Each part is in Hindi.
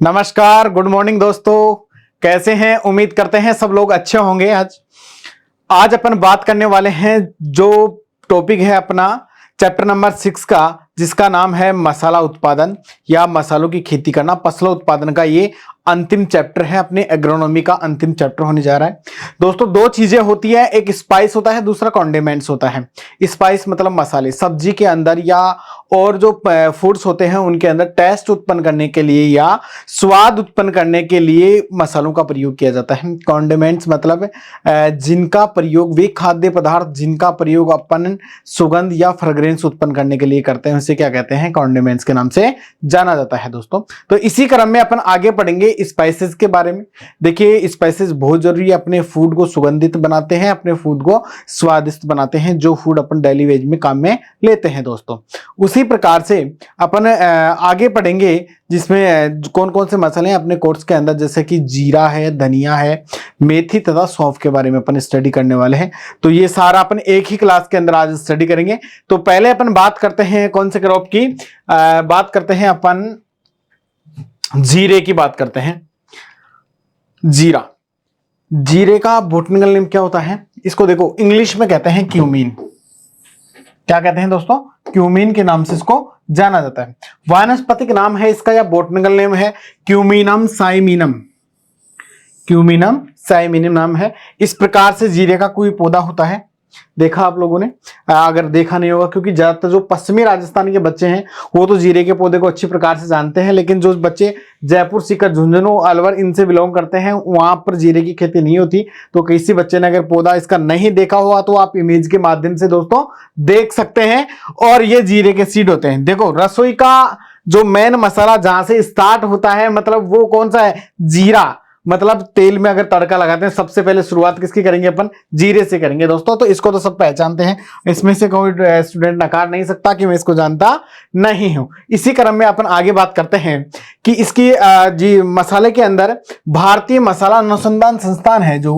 नमस्कार, गुड मॉर्निंग दोस्तों। कैसे हैं? उम्मीद करते हैं सब लोग अच्छे होंगे। आज अपन बात करने वाले हैं जो टॉपिक है अपना चैप्टर नंबर 6 का, जिसका नाम है मसाला उत्पादन या मसालों की खेती करना। फसलों उत्पादन का ये अंतिम चैप्टर है, अपने एग्रोनॉमी का अंतिम चैप्टर होने जा रहा है। दोस्तों दो चीजें होती है, एक स्पाइस होता है, दूसरा कॉन्डिमेंट्स होता है। स्पाइस मतलब मसाले, सब्जी के अंदर या और जो फूड्स होते हैं उनके अंदर टेस्ट उत्पन्न करने के लिए या स्वाद उत्पन्न करने के लिए मसालों का प्रयोग किया जाता है। कॉन्डिमेंट्स मतलब जिनका प्रयोग, वे खाद्य पदार्थ जिनका प्रयोग अपन सुगंध या फ्रेग्रेंस उत्पन्न करने के लिए करते हैं, उसे क्या कहते हैं? कॉन्डिमेंट्स के नाम से जाना जाता है दोस्तों। तो इसी क्रम में अपन आगे पढ़ेंगे स्पाइसेस के बारे में। देखिए, स्पाइसेस बहुत जरूरी है, अपने फूड को सुगंधित बनाते हैं, अपने फूड को स्वादिष्ट बनाते हैं, जो फूड अपन डेली वेज में काम में लेते हैं दोस्तों। उसी प्रकार से अपन आगे पढ़ेंगे जिसमें कौन कौन से मसाले हैं अपने कोर्स के अंदर, जैसे कि जीरा है, धनिया है, मेथी तथा सौंफ के बारे में अपन स्टडी करने वाले हैं। तो ये सारा अपन एक ही क्लास के अंदर आज स्टडी करेंगे। तो पहले अपन बात करते हैं कौन से क्रॉप की, बात करते हैं अपन जीरे की बात करते हैं। जीरा, जीरे का बोटनिकल नेम क्या होता है? इसको देखो, इंग्लिश में कहते हैं क्यूमीन। क्या कहते हैं दोस्तों? क्यूमीन के नाम से इसको जाना जाता है। वानस्पतिक नाम है इसका या बोटनिकल नेम है क्यूमिनम साइमिनम। क्यूमिनम साइमिनम नाम है। इस प्रकार से जीरे का कोई पौधा होता है, देखा आप लोगों ने? अगर देखा नहीं होगा, क्योंकि ज्यादातर जो पश्चिमी राजस्थान के बच्चे हैं वो तो जीरे के पौधे को अच्छी प्रकार से जानते हैं, लेकिन जो बच्चे जयपुर, सीकर, झुंझुनू, अलवर इनसे बिलोंग करते हैं वहां पर जीरे की खेती नहीं होती। तो किसी बच्चे ने अगर पौधा इसका नहीं देखा हुआ तो आप इमेज के माध्यम से दोस्तों देख सकते हैं। और ये जीरे के सीड होते हैं। देखो, रसोई का जो मेन मसाला जहां से स्टार्ट होता है, मतलब वो कौन सा है? जीरा। मतलब तेल में अगर तड़का लगाते हैं, सबसे पहले शुरुआत किसकी करेंगे? अपन जीरे से करेंगे दोस्तों। तो इसको तो सब पहचानते हैं, इसमें से कोई स्टूडेंट नकार नहीं सकता कि मैं इसको जानता नहीं हूं। इसी क्रम में अपन आगे बात करते हैं कि इसकी जी मसाले के अंदर भारतीय मसाला अनुसंधान संस्थान है, जो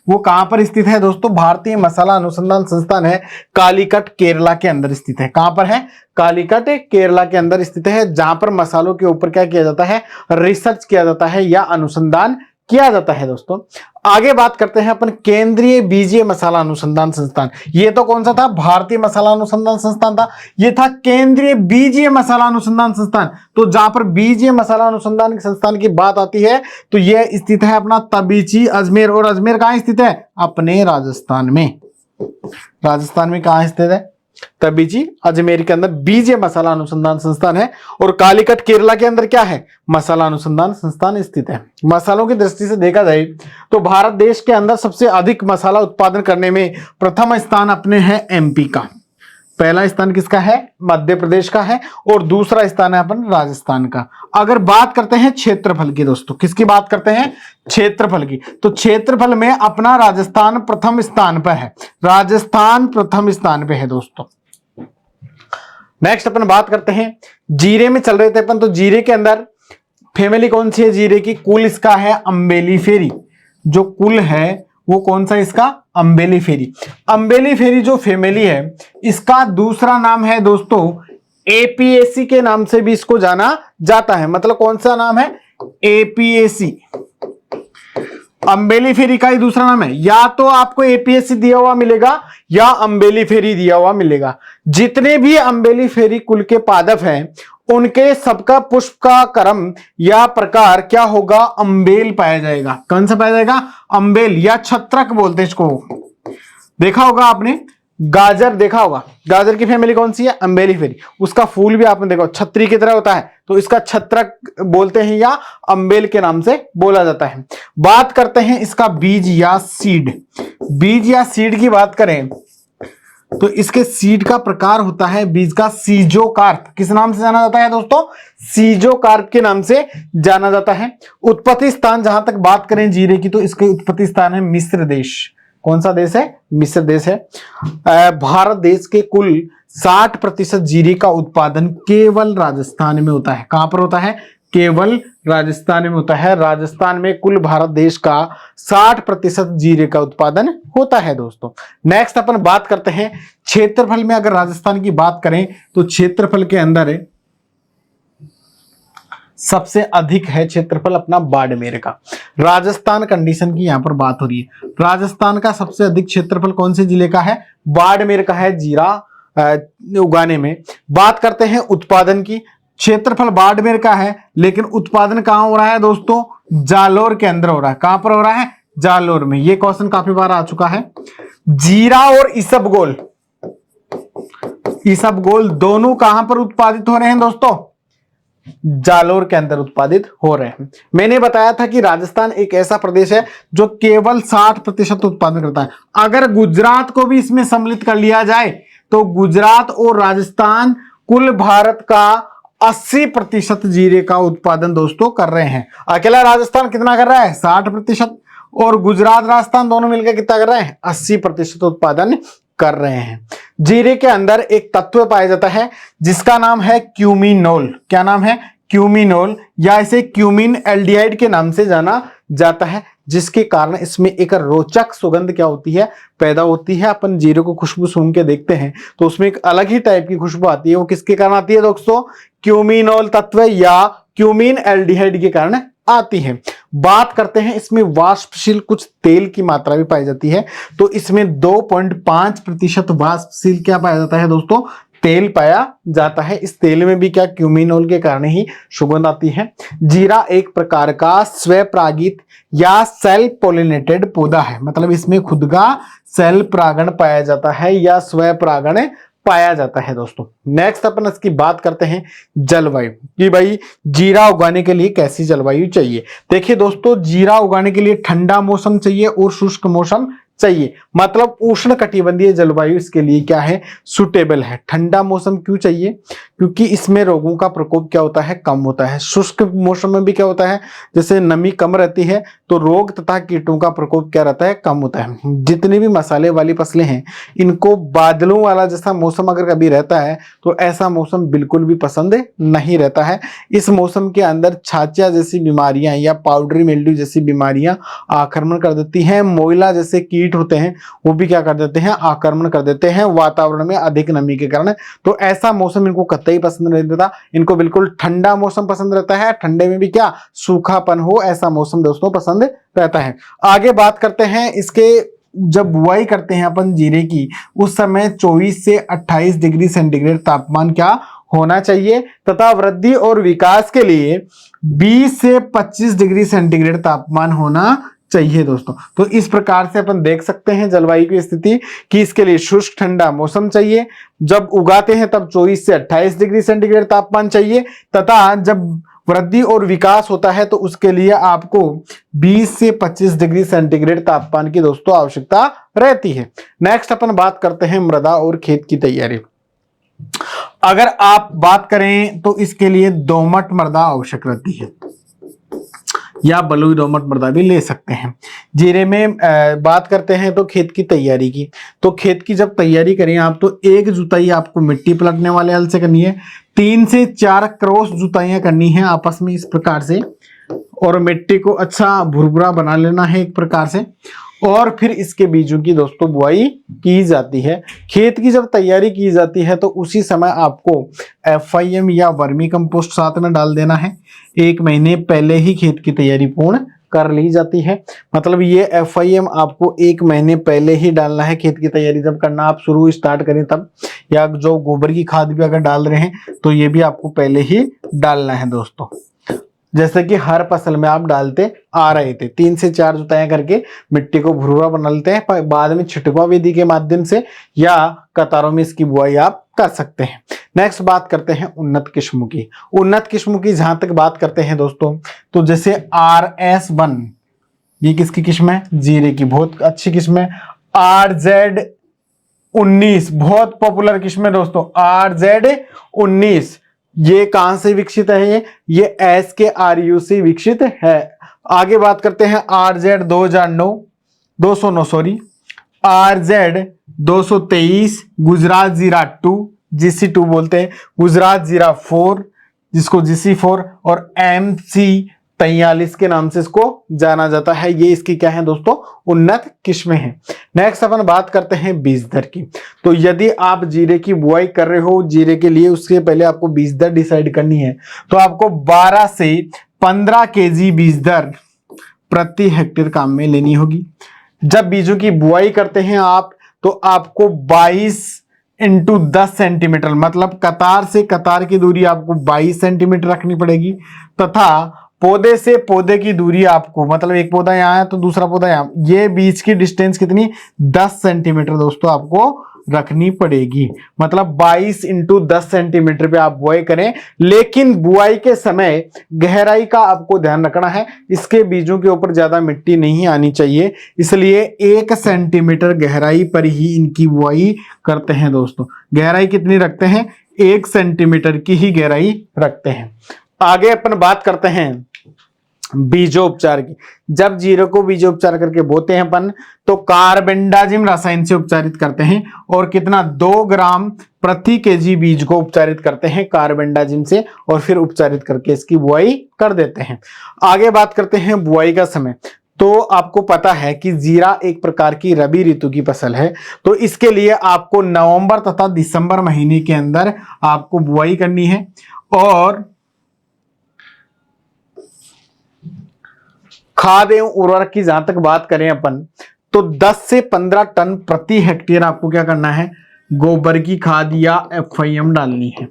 वो कहां पर स्थित है दोस्तों? भारतीय मसाला अनुसंधान संस्थान है कालीकट, केरला के अंदर स्थित है। कहां पर है? कालीकट, केरला के अंदर स्थित है, जहां पर मसालों के ऊपर क्या किया जाता है? रिसर्च किया जाता है या अनुसंधान किया जाता है दोस्तों। आगे बात करते हैं अपन केंद्रीय बीजीय मसाला अनुसंधान संस्थान। ये तो कौन सा था? भारतीय मसाला अनुसंधान संस्थान था। ये था केंद्रीय बीजीय मसाला अनुसंधान संस्थान। तो जहां पर बीजीय मसाला अनुसंधान संस्थान की बात आती है तो यह स्थित है अपना तबीची, अजमेर। और अजमेर कहां स्थित है? अपने राजस्थान में। राजस्थान में कहां स्थित है? तबीची, अजमेर के अंदर बीजीय मसाला अनुसंधान संस्थान है। और कालीकट, केरला के अंदर क्या है? मसाला अनुसंधान संस्थान स्थित है। मसालों की दृष्टि से देखा जाए तो भारत देश के अंदर सबसे अधिक मसाला उत्पादन करने में प्रथम स्थान अपने है एमपी का। पहला स्थान किसका है? मध्य प्रदेश का है। और दूसरा स्थान है अपन राजस्थान का। अगर बात करते हैं क्षेत्रफल की दोस्तों, किसकी बात करते हैं? क्षेत्रफल की। तो क्षेत्रफल में अपना राजस्थान प्रथम स्थान पर है। राजस्थान प्रथम स्थान पे है दोस्तों। नेक्स्ट अपन बात करते हैं, जीरे में चल रहे थे अपन, तो जीरे के अंदर फैमिली कौन सी है जीरे की? कुल इसका है अम्बेलिफेरी। जो कुल है वो कौन सा इसका? अम्बेलिफेरी। अम्बेलिफेरी जो फैमिली है, इसका दूसरा नाम है दोस्तों एपीएसी के नाम से भी इसको जाना जाता है। मतलब कौन सा नाम है? एपीएसी। अम्बेलिफेरी का ही दूसरा नाम है। या तो आपको एपीएसी दिया हुआ मिलेगा या अम्बेलिफेरी दिया हुआ मिलेगा। जितने भी अम्बेलिफेरी कुल के पादप हैं उनके सबका पुष्प का क्रम या प्रकार क्या होगा? अम्बेल पाया जाएगा। कौन सा पाया जाएगा? अम्बेल या छत्रक बोलते हैं इसको। देखा होगा आपने, गाजर देखा होगा, गाजर की फैमिली कौन सी है? अम्बेलिफेरी। उसका फूल भी आपने देखो छतरी की तरह होता है, तो इसका छत्रक बोलते हैं या अम्बेल के नाम से बोला जाता है। बात करते हैं इसका बीज या सीड। बीज या सीड की बात करें तो इसके सीड का प्रकार होता है बीज का सीजोकार्प। किस नाम से जाना जाता है दोस्तों? सीजोकार्प के नाम से जाना जाता है। उत्पत्ति स्थान जहां तक बात करें जीरे की, तो इसके उत्पत्ति स्थान है मिस्र देश। कौन सा देश है? मिस्र देश है। भारत देश के कुल 60% जीरे का उत्पादन केवल राजस्थान में होता है। कहां पर होता है? केवल राजस्थान में होता है। राजस्थान में कुल भारत देश का 60% जीरे का उत्पादन होता है दोस्तों। नेक्स्ट अपन बात करते हैं क्षेत्रफल में। अगर राजस्थान की बात करें तो क्षेत्रफल के अंदर सबसे अधिक है क्षेत्रफल अपना बाड़मेर का। राजस्थान कंडीशन की यहां पर बात हो रही है। राजस्थान का सबसे अधिक क्षेत्रफल कौन से जिले का है? बाड़मेर का है जीरा उगाने में। बात करते हैं उत्पादन की। क्षेत्रफल बाड़मेर का है, लेकिन उत्पादन कहां हो रहा है दोस्तों? जालोर के अंदर हो रहा है। कहां पर हो रहा है? जालोर में। ये क्वेश्चन काफी बार आ चुका है। जीरा और इसबगोल, इसबगोल दोनों कहां पर उत्पादित हो रहे हैं दोस्तों? जालोर के अंदर उत्पादित हो रहे हैं। मैंने बताया था कि राजस्थान एक ऐसा प्रदेश है जो केवल 60% उत्पादन करता है। अगर गुजरात को भी इसमें सम्मिलित कर लिया जाए तो गुजरात और राजस्थान कुल भारत का 80% जीरे का उत्पादन दोस्तों कर रहे हैं। अकेला राजस्थान कितना कर रहा है? 60%। और गुजरात राजस्थान दोनों मिलकर कितना कर रहे हैं? 80% उत्पादन कर रहे हैं। जीरे के अंदर एक तत्व पाया जाता है जिसका नाम है क्यूमिनोल। क्या नाम है? क्यूमिनोल, या इसे क्यूमिन एल्डिहाइड के नाम से जाना जाता है, जिसके कारण इसमें एक रोचक सुगंध क्या होती है? पैदा होती है। अपन जीरे को खुशबू सूंघ के देखते हैं तो उसमें एक अलग ही टाइप की खुशबू आती है। वो किसके कारण आती है दोस्तों? क्यूमिनोल तत्व या क्यूमिन एल्डिहाइड के कारण आती है। बात करते हैं इसमें वाष्पशील कुछ तेल की मात्रा भी पाई जाती है। तो इसमें 2.5% वाष्पशील क्या पाया जाता है दोस्तों? तेल पाया जाता है। इस तेल में भी क्या? क्यूमिनोल के कारण ही सुगंध आती है। जीरा एक प्रकार का स्वपरागित या सेल्फ पोलिनेटेड पौधा है, मतलब इसमें खुद का सेल्फ परागण पाया जाता है या स्वपरागण पाया जाता है दोस्तों। नेक्स्ट अपन इसकी बात करते हैं जलवायु कि भाई जीरा उगाने के लिए कैसी जलवायु चाहिए। देखिए दोस्तों, जीरा उगाने के लिए ठंडा मौसम चाहिए और शुष्क मौसम चाहिए, मतलब उष्ण कटिबंधीय जलवायु इसके लिए क्या है? सुटेबल है। ठंडा मौसम क्यों चाहिए? क्योंकि इसमें रोगों का प्रकोप क्या होता है? कम होता है। शुष्क मौसम में भी क्या होता है? जैसे नमी कम रहती है तो रोग तथा कीटों का प्रकोप क्या रहता है? कम होता है। जितनी भी मसाले वाली फसलें हैं इनको बादलों वाला जैसा मौसम अगर कभी रहता है तो ऐसा मौसम बिल्कुल भी पसंद नहीं रहता है। इस मौसम के अंदर छाछिया जैसी बीमारियां या पाउडरी मिल्ड्यू जैसी बीमारियां आक्रमण कर देती हैं। मोइला जैसे कीट होते हैं वो भी क्या कर देते हैं? आक्रमण कर देते हैं वातावरण में अधिक नमी के कारण। तो ऐसा मौसम इनको कतई पसंद नहीं रहता। इनको बिल्कुल ठंडा मौसम पसंद रहता है। ठंडे में भी क्या? सूखापन हो ऐसा मौसम दोस्तों पसंद रहता है। आगे बात करते हैं इसके, जब बुआई करते हैं अपन जीरे की उस समय 24 से 28 डिग्री सेंटीग्रेड तापमान क्या होना चाहिए, तथा वृद्धि और विकास के लिए 20 से 25 डिग्री सेंटीग्रेड तापमान होना चाहिए दोस्तों। तो इस प्रकार से अपन देख सकते हैं जलवायु की स्थिति कि इसके लिए शुष्क ठंडा मौसम चाहिए, जब उगाते हैं तब 24 से 28 डिग्री सेंटीग्रेड तापमान चाहिए, तथा जब वृद्धि और विकास होता है तो उसके लिए आपको 20 से 25 डिग्री सेंटीग्रेड तापमान की दोस्तों आवश्यकता रहती है। नेक्स्ट अपन बात करते हैं मृदा और खेत की तैयारी। अगर आप बात करें तो इसके लिए दोमट मृदा आवश्यक रहती है या बलुई दोमट मृदा भी ले सकते हैं। जीरे में बात करते हैं तो खेत की तैयारी की, तो खेत की जब तैयारी करें आप तो एक जुताई आपको मिट्टी पलटने वाले हल से करनी है, 3 से 4 क्रॉस जुताइयां करनी है आपस में इस प्रकार से, और मिट्टी को अच्छा भुरभुरा बना लेना है एक प्रकार से, और फिर इसके बीजों की दोस्तों बुआई की जाती है। खेत की जब तैयारी की जाती है तो उसी समय आपको FIM या वर्मी कंपोस्ट साथ में डाल देना है। 1 महीने पहले ही खेत की तैयारी पूर्ण कर ली जाती है। मतलब ये FIM आपको 1 महीने पहले ही डालना है। खेत की तैयारी जब करना आप शुरू स्टार्ट करें तब, या जो गोबर की खाद भी अगर डाल रहे हैं तो ये भी आपको पहले ही डालना है दोस्तों, जैसे कि हर फसल में आप डालते आ रहे थे। 3 से 4 जुताइयां करके मिट्टी को भुरभुरा बना लेते हैं, बाद में छिटवा विधि के माध्यम से या कतारों में इसकी बुआई आप कर सकते हैं। नेक्स्ट बात करते हैं उन्नत किस्मों की। उन्नत किस्मों की जहां तक बात करते हैं दोस्तों, तो जैसे RS1 ये किसकी किस्म है? जीरे की, बहुत अच्छी किस्म है। RZ19 बहुत पॉपुलर किस्म है दोस्तों। RZ19 ये कहां से विकसित है? ये SKRU से विकसित है। आगे बात करते हैं RZ209 RZ223 गुजरात जीरा 2 GC2 बोलते हैं, गुजरात जीरा 4 जिसको GC4, और MC 43 के नाम से इसको जाना जाता है। ये इसकी क्या है दोस्तों, उन्नत किस्में हैं। नेक्स्ट अपन बात करते हैं बीज दर की। तो यदि आप जीरे की बुआई कर रहे हो जीरे के लिए, उसके पहले आपको बीज दर डिसाइड करनी है। तो आपको 12 से 15 केजी बीज दर प्रति हेक्टेयर काम में लेनी होगी। जब बीजों की बुआई करते हैं आप, तो आपको 22 इंटू 10 सेंटीमीटर, मतलब कतार से कतार की दूरी आपको 22 सेंटीमीटर रखनी पड़ेगी, तथा पौधे से पौधे की दूरी आपको, मतलब एक पौधा यहाँ है तो दूसरा पौधा यहाँ, ये बीच की डिस्टेंस कितनी, 10 सेंटीमीटर दोस्तों आपको रखनी पड़ेगी। मतलब 22 इंटू 10 सेंटीमीटर पे आप बुआई करें। लेकिन बुआई के समय गहराई का आपको ध्यान रखना है, इसके बीजों के ऊपर ज्यादा मिट्टी नहीं आनी चाहिए, इसलिए 1 सेंटीमीटर गहराई पर ही इनकी बुआई करते हैं दोस्तों। गहराई कितनी रखते हैं, 1 सेंटीमीटर की ही गहराई रखते हैं। आगे अपन बात करते हैं बीजोपचार की। जब जीरे को बीजोपचार करके बोते हैं अपन, तो कार्बेंडाजिम रसायन से उपचारित करते हैं, और कितना, 2 ग्राम प्रति केजी बीज को उपचारित करते हैं कार्बेंडाजिम से, और फिर उपचारित करके इसकी बुआई कर देते हैं। आगे बात करते हैं बुआई का समय। तो आपको पता है कि जीरा एक प्रकार की रबी ऋतु की फसल है, तो इसके लिए आपको नवंबर तथा दिसंबर महीने के अंदर आपको बुआई करनी है। और खाद एवं उर्वरक की जहां तक बात करें अपन, तो 10 से 15 टन प्रति हेक्टेयर आपको क्या करना है, गोबर की खाद या FIM डालनी है।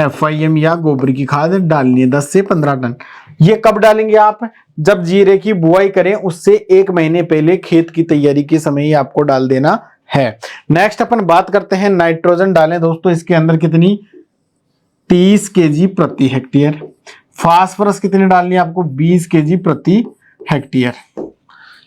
FIM या गोबर की खाद डालनी है 10 से 15 टन। ये कब डालेंगे आप, जब जीरे की बुआई करें उससे 1 महीने पहले खेत की तैयारी के समय ही आपको डाल देना है। नेक्स्ट अपन बात करते हैं नाइट्रोजन डालें दोस्तों, इसके अंदर कितनी, 30 केजी प्रति हेक्टेयर। फास्फोरस कितनी डालनी है आपको, 20 केजी प्रति हेक्टेयर।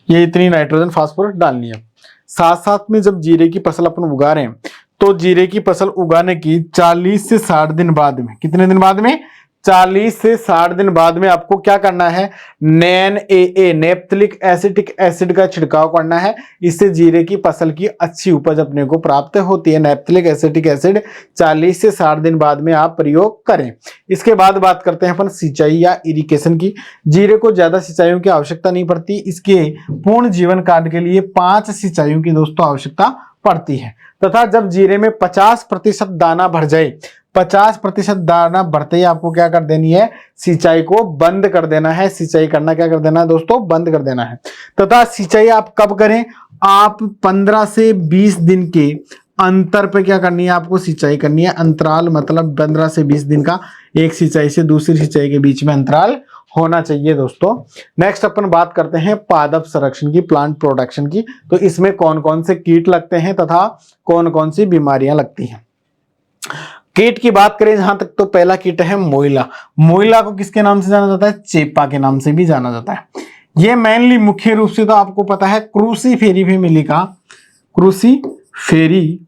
ये इतनी नाइट्रोजन फास्फोरस डालनी है। साथ साथ में जब जीरे की फसल अपन उगा रहे हैं, तो जीरे की फसल उगाने की 40 से 60 दिन बाद में, कितने दिन बाद में, 40 से 60 दिन बाद में आपको क्या करना है, NAA नेप्थलिक एसिटिक एसिड का छिड़काव करना है। इससे जीरे की फसल की अच्छी उपज अपने को प्राप्त होती है। नेप्थलिक एसिटिक एसिड 40 से 60 दिन बाद में आप प्रयोग करें। इसके बाद बात करते हैं अपन सिंचाई या इरिगेशन की। जीरे को ज्यादा सिंचाइयों की आवश्यकता नहीं पड़ती, इसके पूर्ण जीवन काल के लिए 5 सिंचाइयों की दोस्तों आवश्यकता पड़ती है। तथा जब जीरे में 50% दाना भर जाए, 50% दाना भरते ही आपको क्या कर देनी है, सिंचाई को बंद कर देना है। सिंचाई करना क्या कर देना है दोस्तों, बंद कर देना है। तथा सिंचाई आप कब करें, आप 15 से 20 दिन के अंतर पे क्या करनी है, आपको सिंचाई करनी है। अंतराल मतलब 15 से 20 दिन का एक सिंचाई से दूसरी सिंचाई के बीच में अंतराल होना चाहिए दोस्तों। नेक्स्ट अपन बात करते हैं पादप संरक्षण की, प्लांट प्रोडक्शन की। तो इसमें कौन कौन से कीट लगते हैं तथा कौन कौन सी बीमारियां लगती हैं। कीट की बात करें जहां तक, तो पहला कीट है मोइला। मोइला को किसके नाम से जाना जाता है, चेपा के नाम से भी जाना जाता है। ये मेनली मुख्य रूप से तो आपको पता है क्रूसीफेरी फैमिली का, क्रूसीफेरी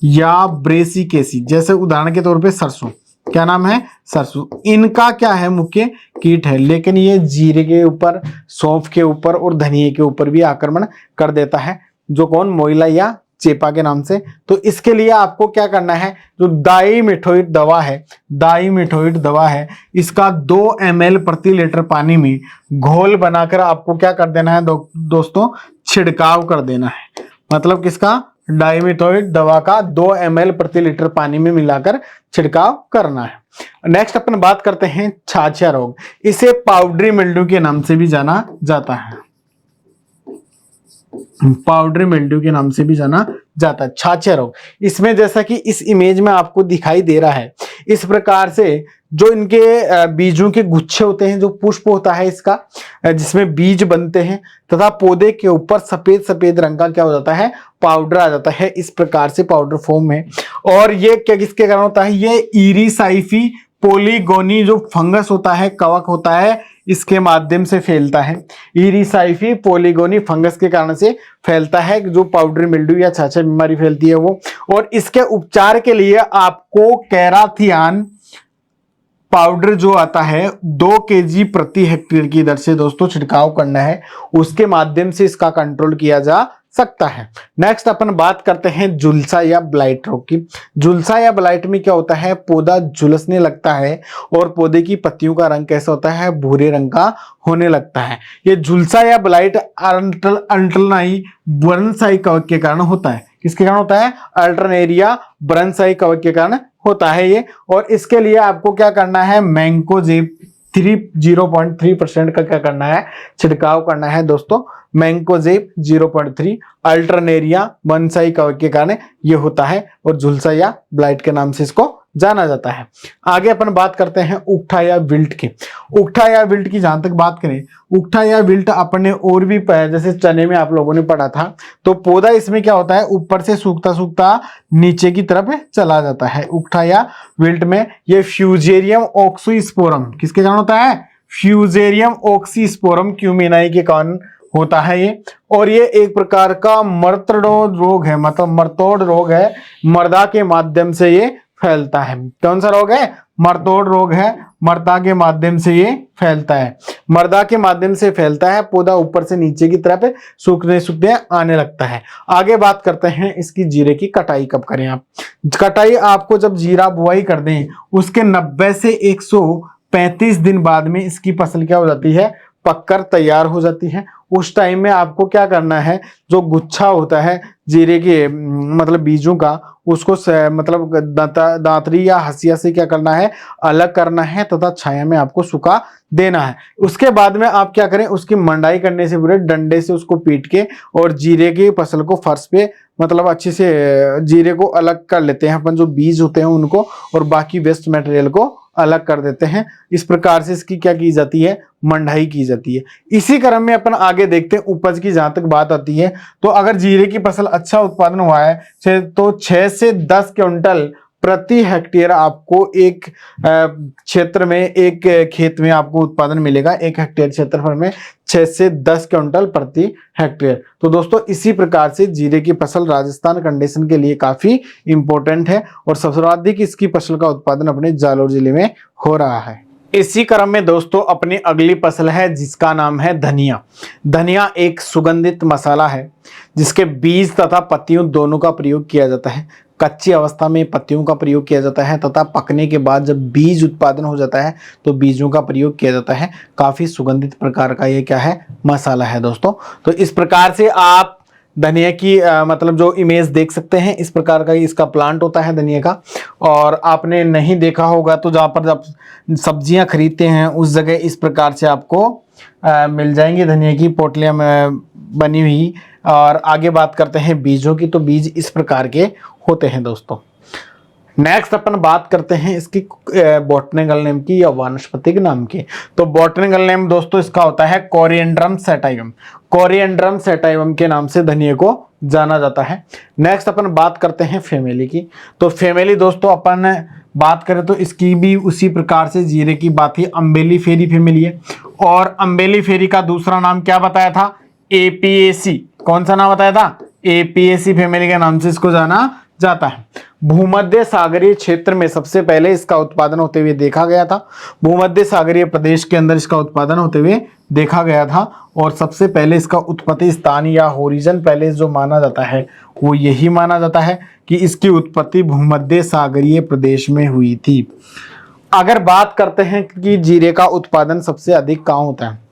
या ब्रेसिकेसी, जैसे उदाहरण के तौर पे सरसों, क्या नाम है, सरसों, इनका क्या है, मुख्य कीट है। लेकिन ये जीरे के ऊपर, सौंफ के ऊपर और धनिये के ऊपर भी आक्रमण कर देता है, जो कौन, मोइला या चेपा के नाम से। तो इसके लिए आपको क्या करना है, जो डाइमिथोएट दवा है, डाइमिथोएट दवा है, इसका 2 ml प्रति लीटर पानी में घोल बनाकर आपको क्या कर देना है दोस्तों, छिड़काव कर देना है। मतलब किसका, डाइमिथोएट दवा का 2 ml प्रति लीटर पानी में मिलाकर छिड़काव करना है। नेक्स्ट अपन बात करते हैं छाछिया रोग। इसे पाउडरी मिल्ड्यू के नाम से भी जाना जाता है, पाउडरी मिल्ड्यू के नाम से भी जाना जाता है, छाछिया रोग। इसमें जैसा कि इस इमेज में आपको दिखाई दे रहा है, इस प्रकार से जो इनके बीजों के गुच्छे होते हैं, जो पुष्प होता है इसका, जिसमें बीज बनते हैं, तथा पौधे के ऊपर सफेद सफेद रंग का क्या हो जाता है, पाउडर आ जाता है। इस प्रकार से पाउडर फॉर्म में, और ये क्या किसके कारण होता है, ये इरिसाइफी पोलीगोनी जो फंगस होता है, कवक होता है, इसके माध्यम से फैलता है। इरिसाइफी पोलीगोनी फंगस के कारण से फैलता है, जो पाउडरी मिल्ड्यू या छाछा बीमारी फैलती है वो। और इसके उपचार के लिए आपको कैराथियान पाउडर जो आता है 2 kg प्रति हेक्टेयर की दर से दोस्तों छिड़काव करना है। उसके माध्यम से इसका कंट्रोल किया जा सकता है। नेक्स्ट अपन बात करते हैं झुलसा या ब्लाइट रोग की। झुलसा या ब्लाइट में क्या होता है, पौधा झुलसने लगता है और पौधे की पत्तियों का रंग कैसा होता है, भूरे रंग का होने लगता है। ये झुलसा या ब्लाइट अल्टरनाई बर्नसाई कवक के कारण होता है। किसके कारण होता है, अल्टरनेरिया बर्नसाई कवक के कारण होता है ये। और इसके लिए आपको क्या करना है, मैंकोजेब 0.3% का क्या करना है, छिड़काव करना है दोस्तों। मैंकोजेब 0.3 अल्टरनेरिया बर्नसाई कवक के कारण ये होता है और झुलसा या ब्लाइट के नाम से इसको जाना जाता है। आगे अपन बात करते हैं उकठा या विल्ट की। उकठा या विल्ट की जहां तक बात करें, उकठा या विल्ट अपने और भी जैसे चने में आप लोगों ने पढ़ा था, तो पौधा इसमें क्या होता है, ऊपर से सूखता सूखता नीचे की तरफ चला जाता है। उकठा या विल्ट में ये फ्यूजेरियम ऑक्सीस्पोरम किसके कारण होता है, फ्यूजेरियम ऑक्सीस्पोरम क्यूमेनाई के कारण होता है ये। और ये एक प्रकार का मर्तोड रोग है, मतलब मर्तोड रोग है, मर्दा के माध्यम से ये फैलता है। कौन सा रोग है, मर्तोड रोग है, मर्दा के माध्यम से ये फैलता है। मर्दा के माध्यम से फैलता है, पौधा ऊपर से नीचे की तरफ सूखने सूखने आने लगता है। आगे बात करते हैं इसकी जीरे की कटाई कब करें आप। कटाई आपको जब जीरा बुआई कर दें उसके 90 से 135 दिन बाद में इसकी फसल क्या हो जाती है, पककर तैयार हो जाती है। उस टाइम में आपको क्या करना है, जो गुच्छा होता है जीरे के मतलब बीजों का, उसको मतलब दांतरी या हसिया से क्या करना है, अलग करना है तथा छाया में आपको सुखा देना है। उसके बाद में आप क्या करें, उसकी मंडाई करने से पूरे डंडे से उसको पीट के और जीरे की फसल को फर्श पे मतलब अच्छे से जीरे को अलग कर लेते हैं अपन, जो बीज होते हैं उनको, और बाकी वेस्ट मटेरियल को अलग कर देते हैं। इस प्रकार से इसकी क्या की जाती है, मंडाई की जाती है। इसी क्रम में अपन आगे देखते हैं उपज की जहां तक बात आती है, तो अगर जीरे की फसल अच्छा उत्पादन हुआ है तो 6 से 10 क्विंटल प्रति हेक्टेयर आपको एक क्षेत्र में, एक खेत में आपको उत्पादन मिलेगा। 1 हेक्टेयर क्षेत्रफल में 6 से 10 क्विंटल प्रति हेक्टेयर। तो दोस्तों इसी प्रकार से जीरे की फसल राजस्थान कंडीशन के लिए काफी इंपॉर्टेंट है और सर्वाधिक इसकी फसल का उत्पादन अपने जालोर जिले में हो रहा है। इसी क्रम में दोस्तों अपनी अगली फसल है जिसका नाम है धनिया। धनिया एक सुगंधित मसाला है जिसके बीज तथा पत्तियों दोनों का प्रयोग किया जाता है। कच्ची अवस्था में पत्तियों का प्रयोग किया जाता है तथा पकने के बाद जब बीज उत्पादन हो जाता है तो बीजों का प्रयोग किया जाता है। काफी सुगंधित प्रकार का ये क्या है, मसाला है दोस्तों। तो इस प्रकार से आप धनिया की मतलब जो इमेज देख सकते हैं, इस प्रकार का इसका प्लांट होता है धनिया का। और आपने नहीं देखा होगा तो जहाँ पर आप सब्जियां खरीदते हैं उस जगह इस प्रकार से आपको मिल जाएंगी धनिया की पोटलियां बनी हुई। और आगे बात करते हैं बीजों की, तो बीज इस प्रकार के होते हैं दोस्तों। नेक्स्ट अपन बात करते हैं इसकी बॉटनिकल नेम की या वानस्पतिक नाम की। तो बॉटनिकल नेम दोस्तों इसका होता है कोरिएंड्रम सैटाइवम। कोरिएंड्रम सैटाइवम के नाम से धनिया को जाना जाता है। नेक्स्ट अपन बात करते हैं फैमिली की। तो फैमिली दोस्तों अपन बात करें तो इसकी भी उसी प्रकार से जीरे की बात ही अम्बेलिफेरी फैमिली है। और अम्बेलिफेरी का दूसरा नाम क्या बताया था, एपीएसी। कौन सा नाम बताया था, एपीएसी फैमिली के नाम से इसको जाना जाता है। भूमध्य सागरीय क्षेत्र में सबसे पहले इसका उत्पादन होते हुए देखा गया था। भूमध्य सागरीय प्रदेश के अंदर इसका उत्पादन होते हुए देखा गया था। और सबसे पहले इसका उत्पत्ति स्थान या होरिजन पैलेस जो माना जाता है वो यही माना जाता है कि इसकी उत्पत्ति भूमध्य सागरीय प्रदेश में हुई थी। अगर बात करते हैं कि जीरे का उत्पादन सबसे अधिक कहाँ होता है,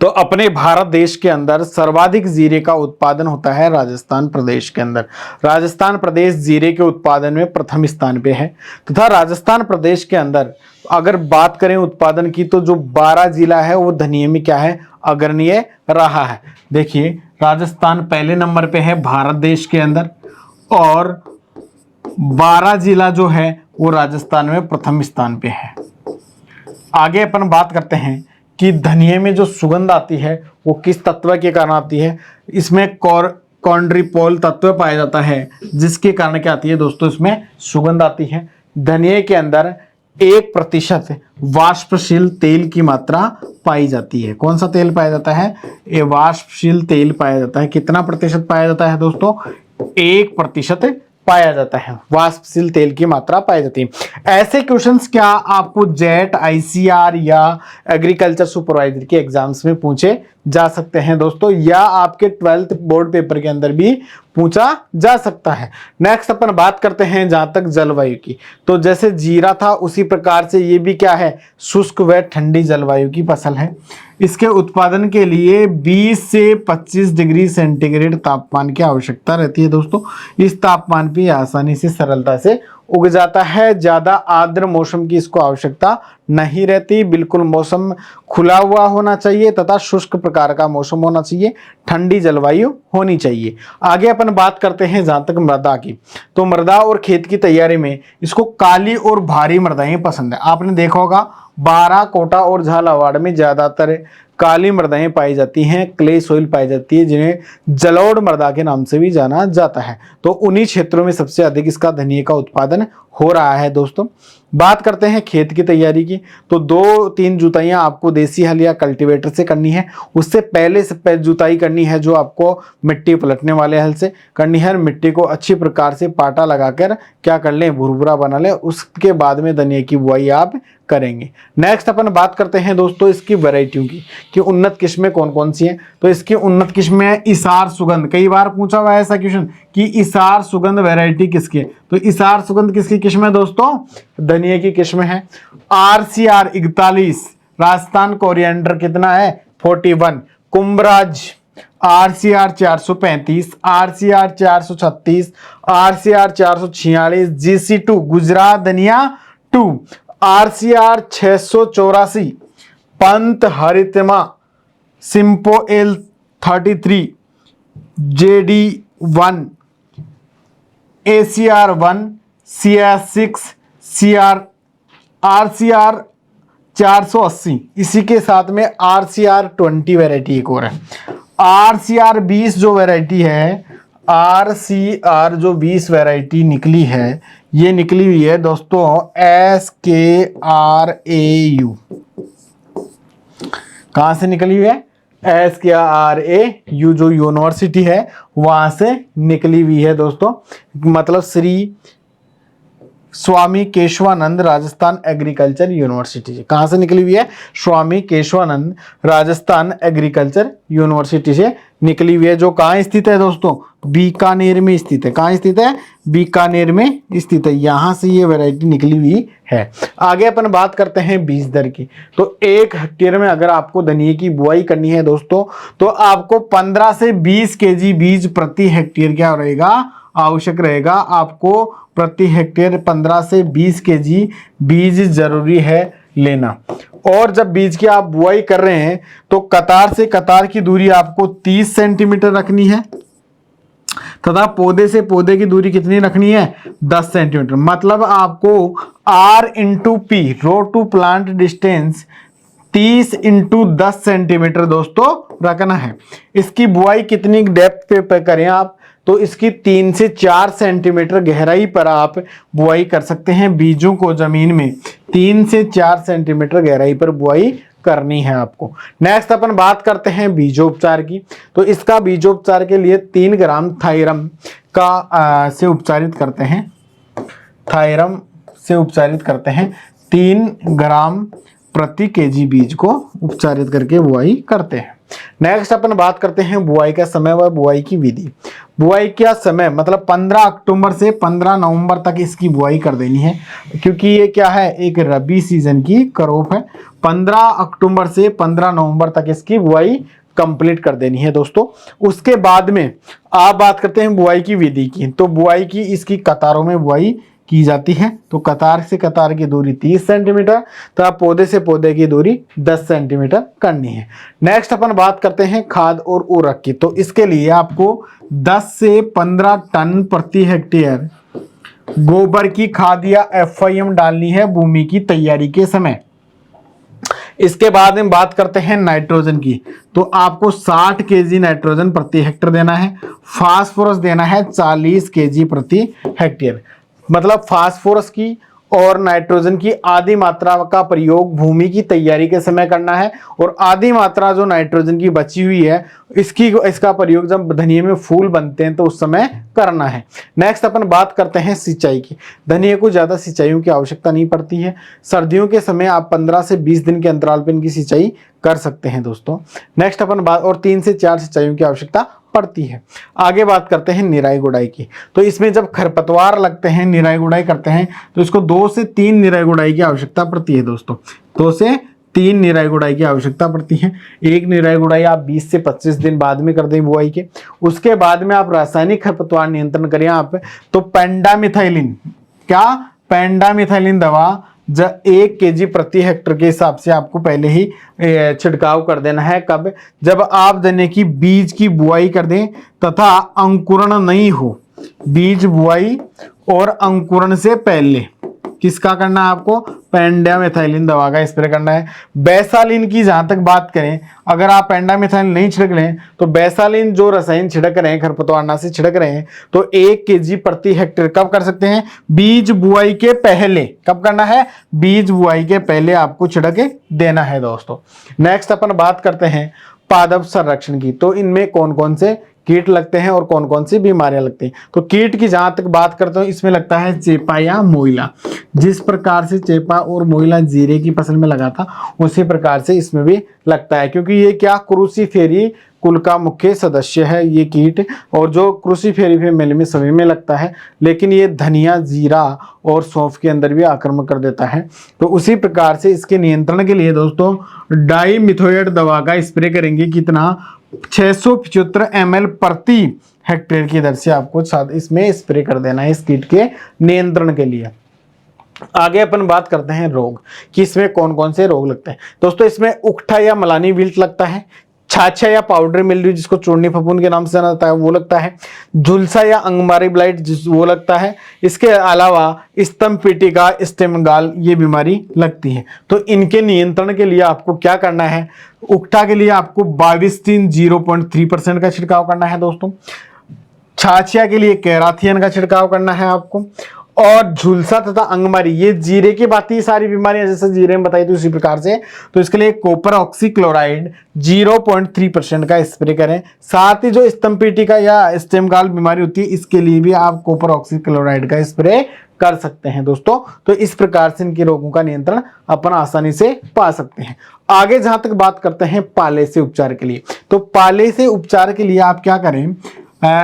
तो अपने भारत देश के अंदर सर्वाधिक जीरे का उत्पादन होता है राजस्थान प्रदेश के अंदर। राजस्थान प्रदेश जीरे के उत्पादन में प्रथम स्थान पे है तथा राजस्थान प्रदेश के अंदर अगर बात करें उत्पादन की तो जो 12 जिला है वो धनिया में क्या है, अग्रणीय रहा है। देखिए राजस्थान पहले नंबर पे है भारत देश के अंदर और 12 जिला जो है वो राजस्थान में प्रथम स्थान पे है। आगे अपन बात करते हैं कि धनिया में जो सुगंध आती है वो किस तत्व के कारण आती है। इसमें कॉन्ड्रिपोल तत्व पाया जाता है जिसके कारण क्या आती है दोस्तों, इसमें सुगंध आती है। धनिया के अंदर 1% वाष्पशील तेल की मात्रा पाई जाती है। कौन सा तेल पाया जाता है, ये वाष्पशील तेल पाया जाता है। कितना प्रतिशत पाया जाता है दोस्तों, 1% पाया जाता है, वाष्पशील तेल की मात्रा पाई जाती है। ऐसे क्वेश्चंस क्या आपको जेट, आईसीआर या एग्रीकल्चर सुपरवाइजर के एग्जाम्स में पूछे जा सकते हैं दोस्तों, या आपके 12th बोर्ड पेपर के अंदर भी पूछा जा सकता है। नेक्स्ट अपन बात करते हैं जहां तक जलवायु की, तो जैसे जीरा था उसी प्रकार से ये भी क्या है, शुष्क व ठंडी जलवायु की फसल है। इसके उत्पादन के लिए 20 से 25 डिग्री सेंटीग्रेड तापमान की आवश्यकता रहती है दोस्तों। इस तापमान पे आसानी से सरलता से उग जाता है। ज्यादा आर्द्र मौसम की इसको आवश्यकता नहीं रहती। बिल्कुल मौसम खुला हुआ होना चाहिए तथा शुष्क प्रकार का मौसम होना चाहिए, ठंडी जलवायु होनी चाहिए। आगे अपन बात करते हैं जहां तक मृदा की, तो मृदा और खेत की तैयारी में इसको काली और भारी मृदाएं पसंद है। आपने देखा होगा बारा, कोटा और झालावाड़ में ज्यादातर काली मृदाएं पाई जाती हैं, क्ले सोइल पाई जाती है, जिन्हें जलोढ़ मृदा के नाम से भी जाना जाता है। तो उन्हीं क्षेत्रों में सबसे अधिक इसका धनिये का उत्पादन हो रहा है दोस्तों। बात करते हैं खेत की तैयारी की, तो 2-3 जुताइयां आपको देसी हल या कल्टीवेटर से करनी है। उससे पहले से जुताई करनी है जो आपको मिट्टी पलटने वाले हल से करनी है। मिट्टी को अच्छी प्रकार से पाटा लगाकर क्या कर लें, भुरभुरा बना लें। उसके बाद में धनिये की बुआई आप करेंगे। नेक्स्ट अपन बात करते हैं दोस्तों इसकी वैरायटियों की, कि उन्नत किस्में कौन कौन सी हैं। तो इसकी उन्नत किस्में है इसार सुगंध। कई बार पूछा हुआ है ऐसा क्वेश्चन कि इसार सुगंध वैरायटी किसकी है, तो इसार सुगंध किसकी किस्म है दोस्तों, धनिये की किस्म है। RCR 41 राजस्थान कोरिएंडर कितना है 41, Kumbhraj RCR 435, RCR 436, RCR 446, GC2 Gujarat धनिया 2, RCR 684, Pant हरितमा सिंपो L33, JD1, ACR1, CR6, RCR 480, इसी के साथ में RCR 20 वैरायटी एक और है। RCR 20 जो वैरायटी है, RCR जो 20 वैरायटी निकली है, ये निकली हुई है दोस्तों SKRAU। कहां से निकली हुई है, SKRAU जो यूनिवर्सिटी है वहां से निकली हुई है दोस्तों। मतलब श्री स्वामी केशवानंद राजस्थान एग्रीकल्चर यूनिवर्सिटी से। कहां से निकली हुई है, स्वामी केशवानंद राजस्थान एग्रीकल्चर यूनिवर्सिटी से निकली हुई है, जो कहां स्थित है दोस्तों, बीकानेर में स्थित है। कहां स्थित है, बीकानेर में स्थित है। यहां से ये वैरायटी निकली हुई है। आगे अपन बात करते हैं बीज दर की, तो 1 हेक्टेयर में अगर आपको धनिये की बुआई करनी है दोस्तों, तो आपको 15 से 20 केजी बीज प्रति हेक्टेयर क्या रहेगा, आवश्यक रहेगा। आपको प्रति हेक्टेयर 15 से 20 केजी बीज जरूरी है लेना। और जब बीज की आप बुआई कर रहे हैं तो कतार से कतार की दूरी आपको 30 सेंटीमीटर रखनी है, तथा पौधे से पौधे की दूरी कितनी रखनी है, 10 सेंटीमीटर। मतलब आपको R/P row to plant distance 30 × 10 centimetre दोस्तों रखना है। इसकी बुआई कितनी डेप्थ पे करें आप, तो इसकी 3 से 4 सेंटीमीटर गहराई पर आप बुआई कर सकते हैं। बीजों को जमीन में 3 से 4 सेंटीमीटर गहराई पर बुआई करनी है आपको। नेक्स्ट अपन बात करते हैं बीजोपचार की, तो इसका बीजोपचार के लिए 3 ग्राम थायरम का से उपचारित करते हैं। थायरम से उपचारित करते हैं 3 ग्राम प्रति केजी बीज को उपचारित करके बुआई करते हैं। नेक्स्ट अपन बात करते हैं बुआई का समय व बुआई की विधि। बुआई का समय मतलब 15 अक्टूबर से 15 नवंबर तक इसकी बुआई कर देनी है, क्योंकि ये क्या है, एक रबी सीजन की क्रॉप है। 15 अक्टूबर से 15 नवंबर तक इसकी बुआई कंप्लीट कर देनी है दोस्तों। उसके बाद में आप बात करते हैं बुआई की विधि की, तो बुआई की इसकी कतारों में बुआई की जाती है। तो कतार से कतार की दूरी 30 सेंटीमीटर तथा पौधे से पौधे की दूरी 10 सेंटीमीटर करनी है। नेक्स्ट अपन बात करते हैं खाद और उर्वरक की, तो इसके लिए आपको 10 से 15 टन प्रति हेक्टेयर गोबर की खाद या FIM डालनी है भूमि की तैयारी के समय। इसके बाद में बात करते हैं नाइट्रोजन की, तो आपको 60 केजी नाइट्रोजन प्रति हेक्टेयर देना है। फास्फोरस देना है 40 केजी प्रति हेक्टेयर। मतलब फास्फोरस की और नाइट्रोजन की आधी मात्रा का प्रयोग भूमि की तैयारी के समय करना है, और आधी मात्रा जो नाइट्रोजन की बची हुई है इसका प्रयोग जब धनिये में फूल बनते हैं तो उस समय करना है। नेक्स्ट अपन बात करते हैं सिंचाई की। धनिये को ज्यादा सिंचाइयों की आवश्यकता नहीं पड़ती है। सर्दियों के समय आप 15 से 20 दिन के अंतराल पर इनकी सिंचाई कर सकते हैं दोस्तों। नेक्स्ट अपन बात, और 3 से 4 सिंचाइयों की आवश्यकता पड़ती है। आगे बात करते हैं निराई गुड़ाई की। तो इसमें जब खरपतवार लगते हैं, निराई गुड़ाई करते हैं, तो इसको 2 से 3 निराई गुड़ाई की आवश्यकता पड़ती है दोस्तों। 2 से 3 निराई गुड़ाई की आवश्यकता पड़ती है। एक निराई गुड़ाई आप 20 से 25 दिन बाद में कर दें बुआई के। उसके बाद में आप रासायनिक खरपतवार नियंत्रण करें आप, तो पेंडामिथाइलिन, क्या पेंडामिथाइलिन दवा 1 kg प्रति हेक्टेयर के हिसाब से आपको पहले ही छिड़काव कर देना है। कब? जब आप धनिये की बीज की बुआई कर दें तथा अंकुरण नहीं हो। बीज बुआई और अंकुरण से पहले किसका करना है आपको? पेंडामिथाइलिन दवा का स्प्रे करना है। बैसालिन की जहां तक बात करें, अगर आप पेंडामिथाइलिन नहीं छिड़क रहे हैं तो बैसालिन जो रसायन छिड़क रहे हैं, खरपतवारनाशी छिड़क रहे हैं, तो 1 kg प्रति हेक्टेयर कब कर सकते हैं? बीज बुआई के पहले। कब करना है? बीज बुआई के पहले आपको छिड़क देना है दोस्तों। नेक्स्ट अपन बात करते हैं पादप संरक्षण की। तो इनमें कौन कौन से कीट लगते हैं और कौन कौन सी बीमारियां लगती हैं। तो कीट की जहां तक बात करते हो, इसमें लगता है चेपा या मोइला। जिस प्रकार से चेपा और मोइला जीरे की फसल में लगा था, उसी प्रकार से इसमें भी लगता है, क्योंकि ये क्या क्रूसीफेरी कुल का मुख्य सदस्य है ये कीट, और जो क्रूसीफेरी फैमिली में सभी में लगता है, लेकिन ये धनिया, जीरा और सौंफ के अंदर भी आक्रमण कर देता है। तो उसी प्रकार से इसके नियंत्रण के लिए दोस्तों डाइमिथोएट दवा का स्प्रे करेंगे। कितना? 675 ml प्रति हेक्टेयर की दर से आपको इसमें स्प्रे कर देना है इस कीट के नियंत्रण के लिए। आगे अपन बात करते हैं रोग कि इसमें कौन कौन से रोग लगते हैं। दोस्तों इसमें उकठा या मलानी विल्ट लगता है, छाछा या पाउडर मिल्ड्यू जिसको चूर्णी फफूंद के नाम से जाना जाता है वो लगता है, झुलसा या अंगमारी ब्लाइट वो लगता है। इसके अलावा स्तंभ पिटिका, स्टेम गाल ये बीमारी लगती है। तो इनके नियंत्रण के लिए आपको क्या करना है? उकठा के लिए आपको 22 0.3% का छिड़काव करना है दोस्तों। छाछिया के लिए कैराथियन का छिड़काव करना है आपको। और झुलसा तथा अंगमारी, ये जीरे की बात ही सारी बीमारियां जैसे जीरे में बताई थी उसी प्रकार से, तो इसके लिए कॉपर ऑक्सीक्लोराइड 0.3% का स्प्रे करें। साथ ही जो स्तंभ पिटिका या स्टेम गाल बीमारी होती है, इसके लिए भी आप कॉपर ऑक्सीक्लोराइड का स्प्रे कर सकते हैं दोस्तों। तो इस प्रकार से इनके रोगों का नियंत्रण अपन आसानी से पा सकते हैं। आगे जहां तक बात करते हैं पाले से उपचार के लिए, तो पाले से उपचार के लिए आप क्या करें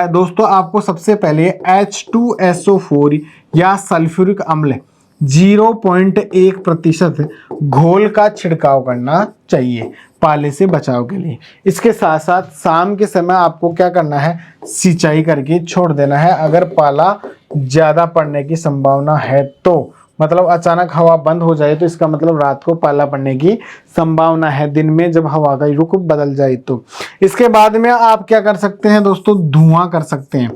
दोस्तों? आपको सबसे पहले H2SO4 या सल्फ्यूरिक अम्ल 0.1% घोल का छिड़काव करना चाहिए पाले से बचाव के लिए। इसके साथ साथ शाम के समय आपको क्या करना है? सिंचाई करके छोड़ देना है। अगर पाला ज्यादा पड़ने की संभावना है तो, मतलब अचानक हवा बंद हो जाए तो इसका मतलब रात को पाला पड़ने की संभावना है, दिन में जब हवा का रुख बदल जाए तो। इसके बाद में आप क्या कर सकते हैं दोस्तों? धुआं कर सकते हैं।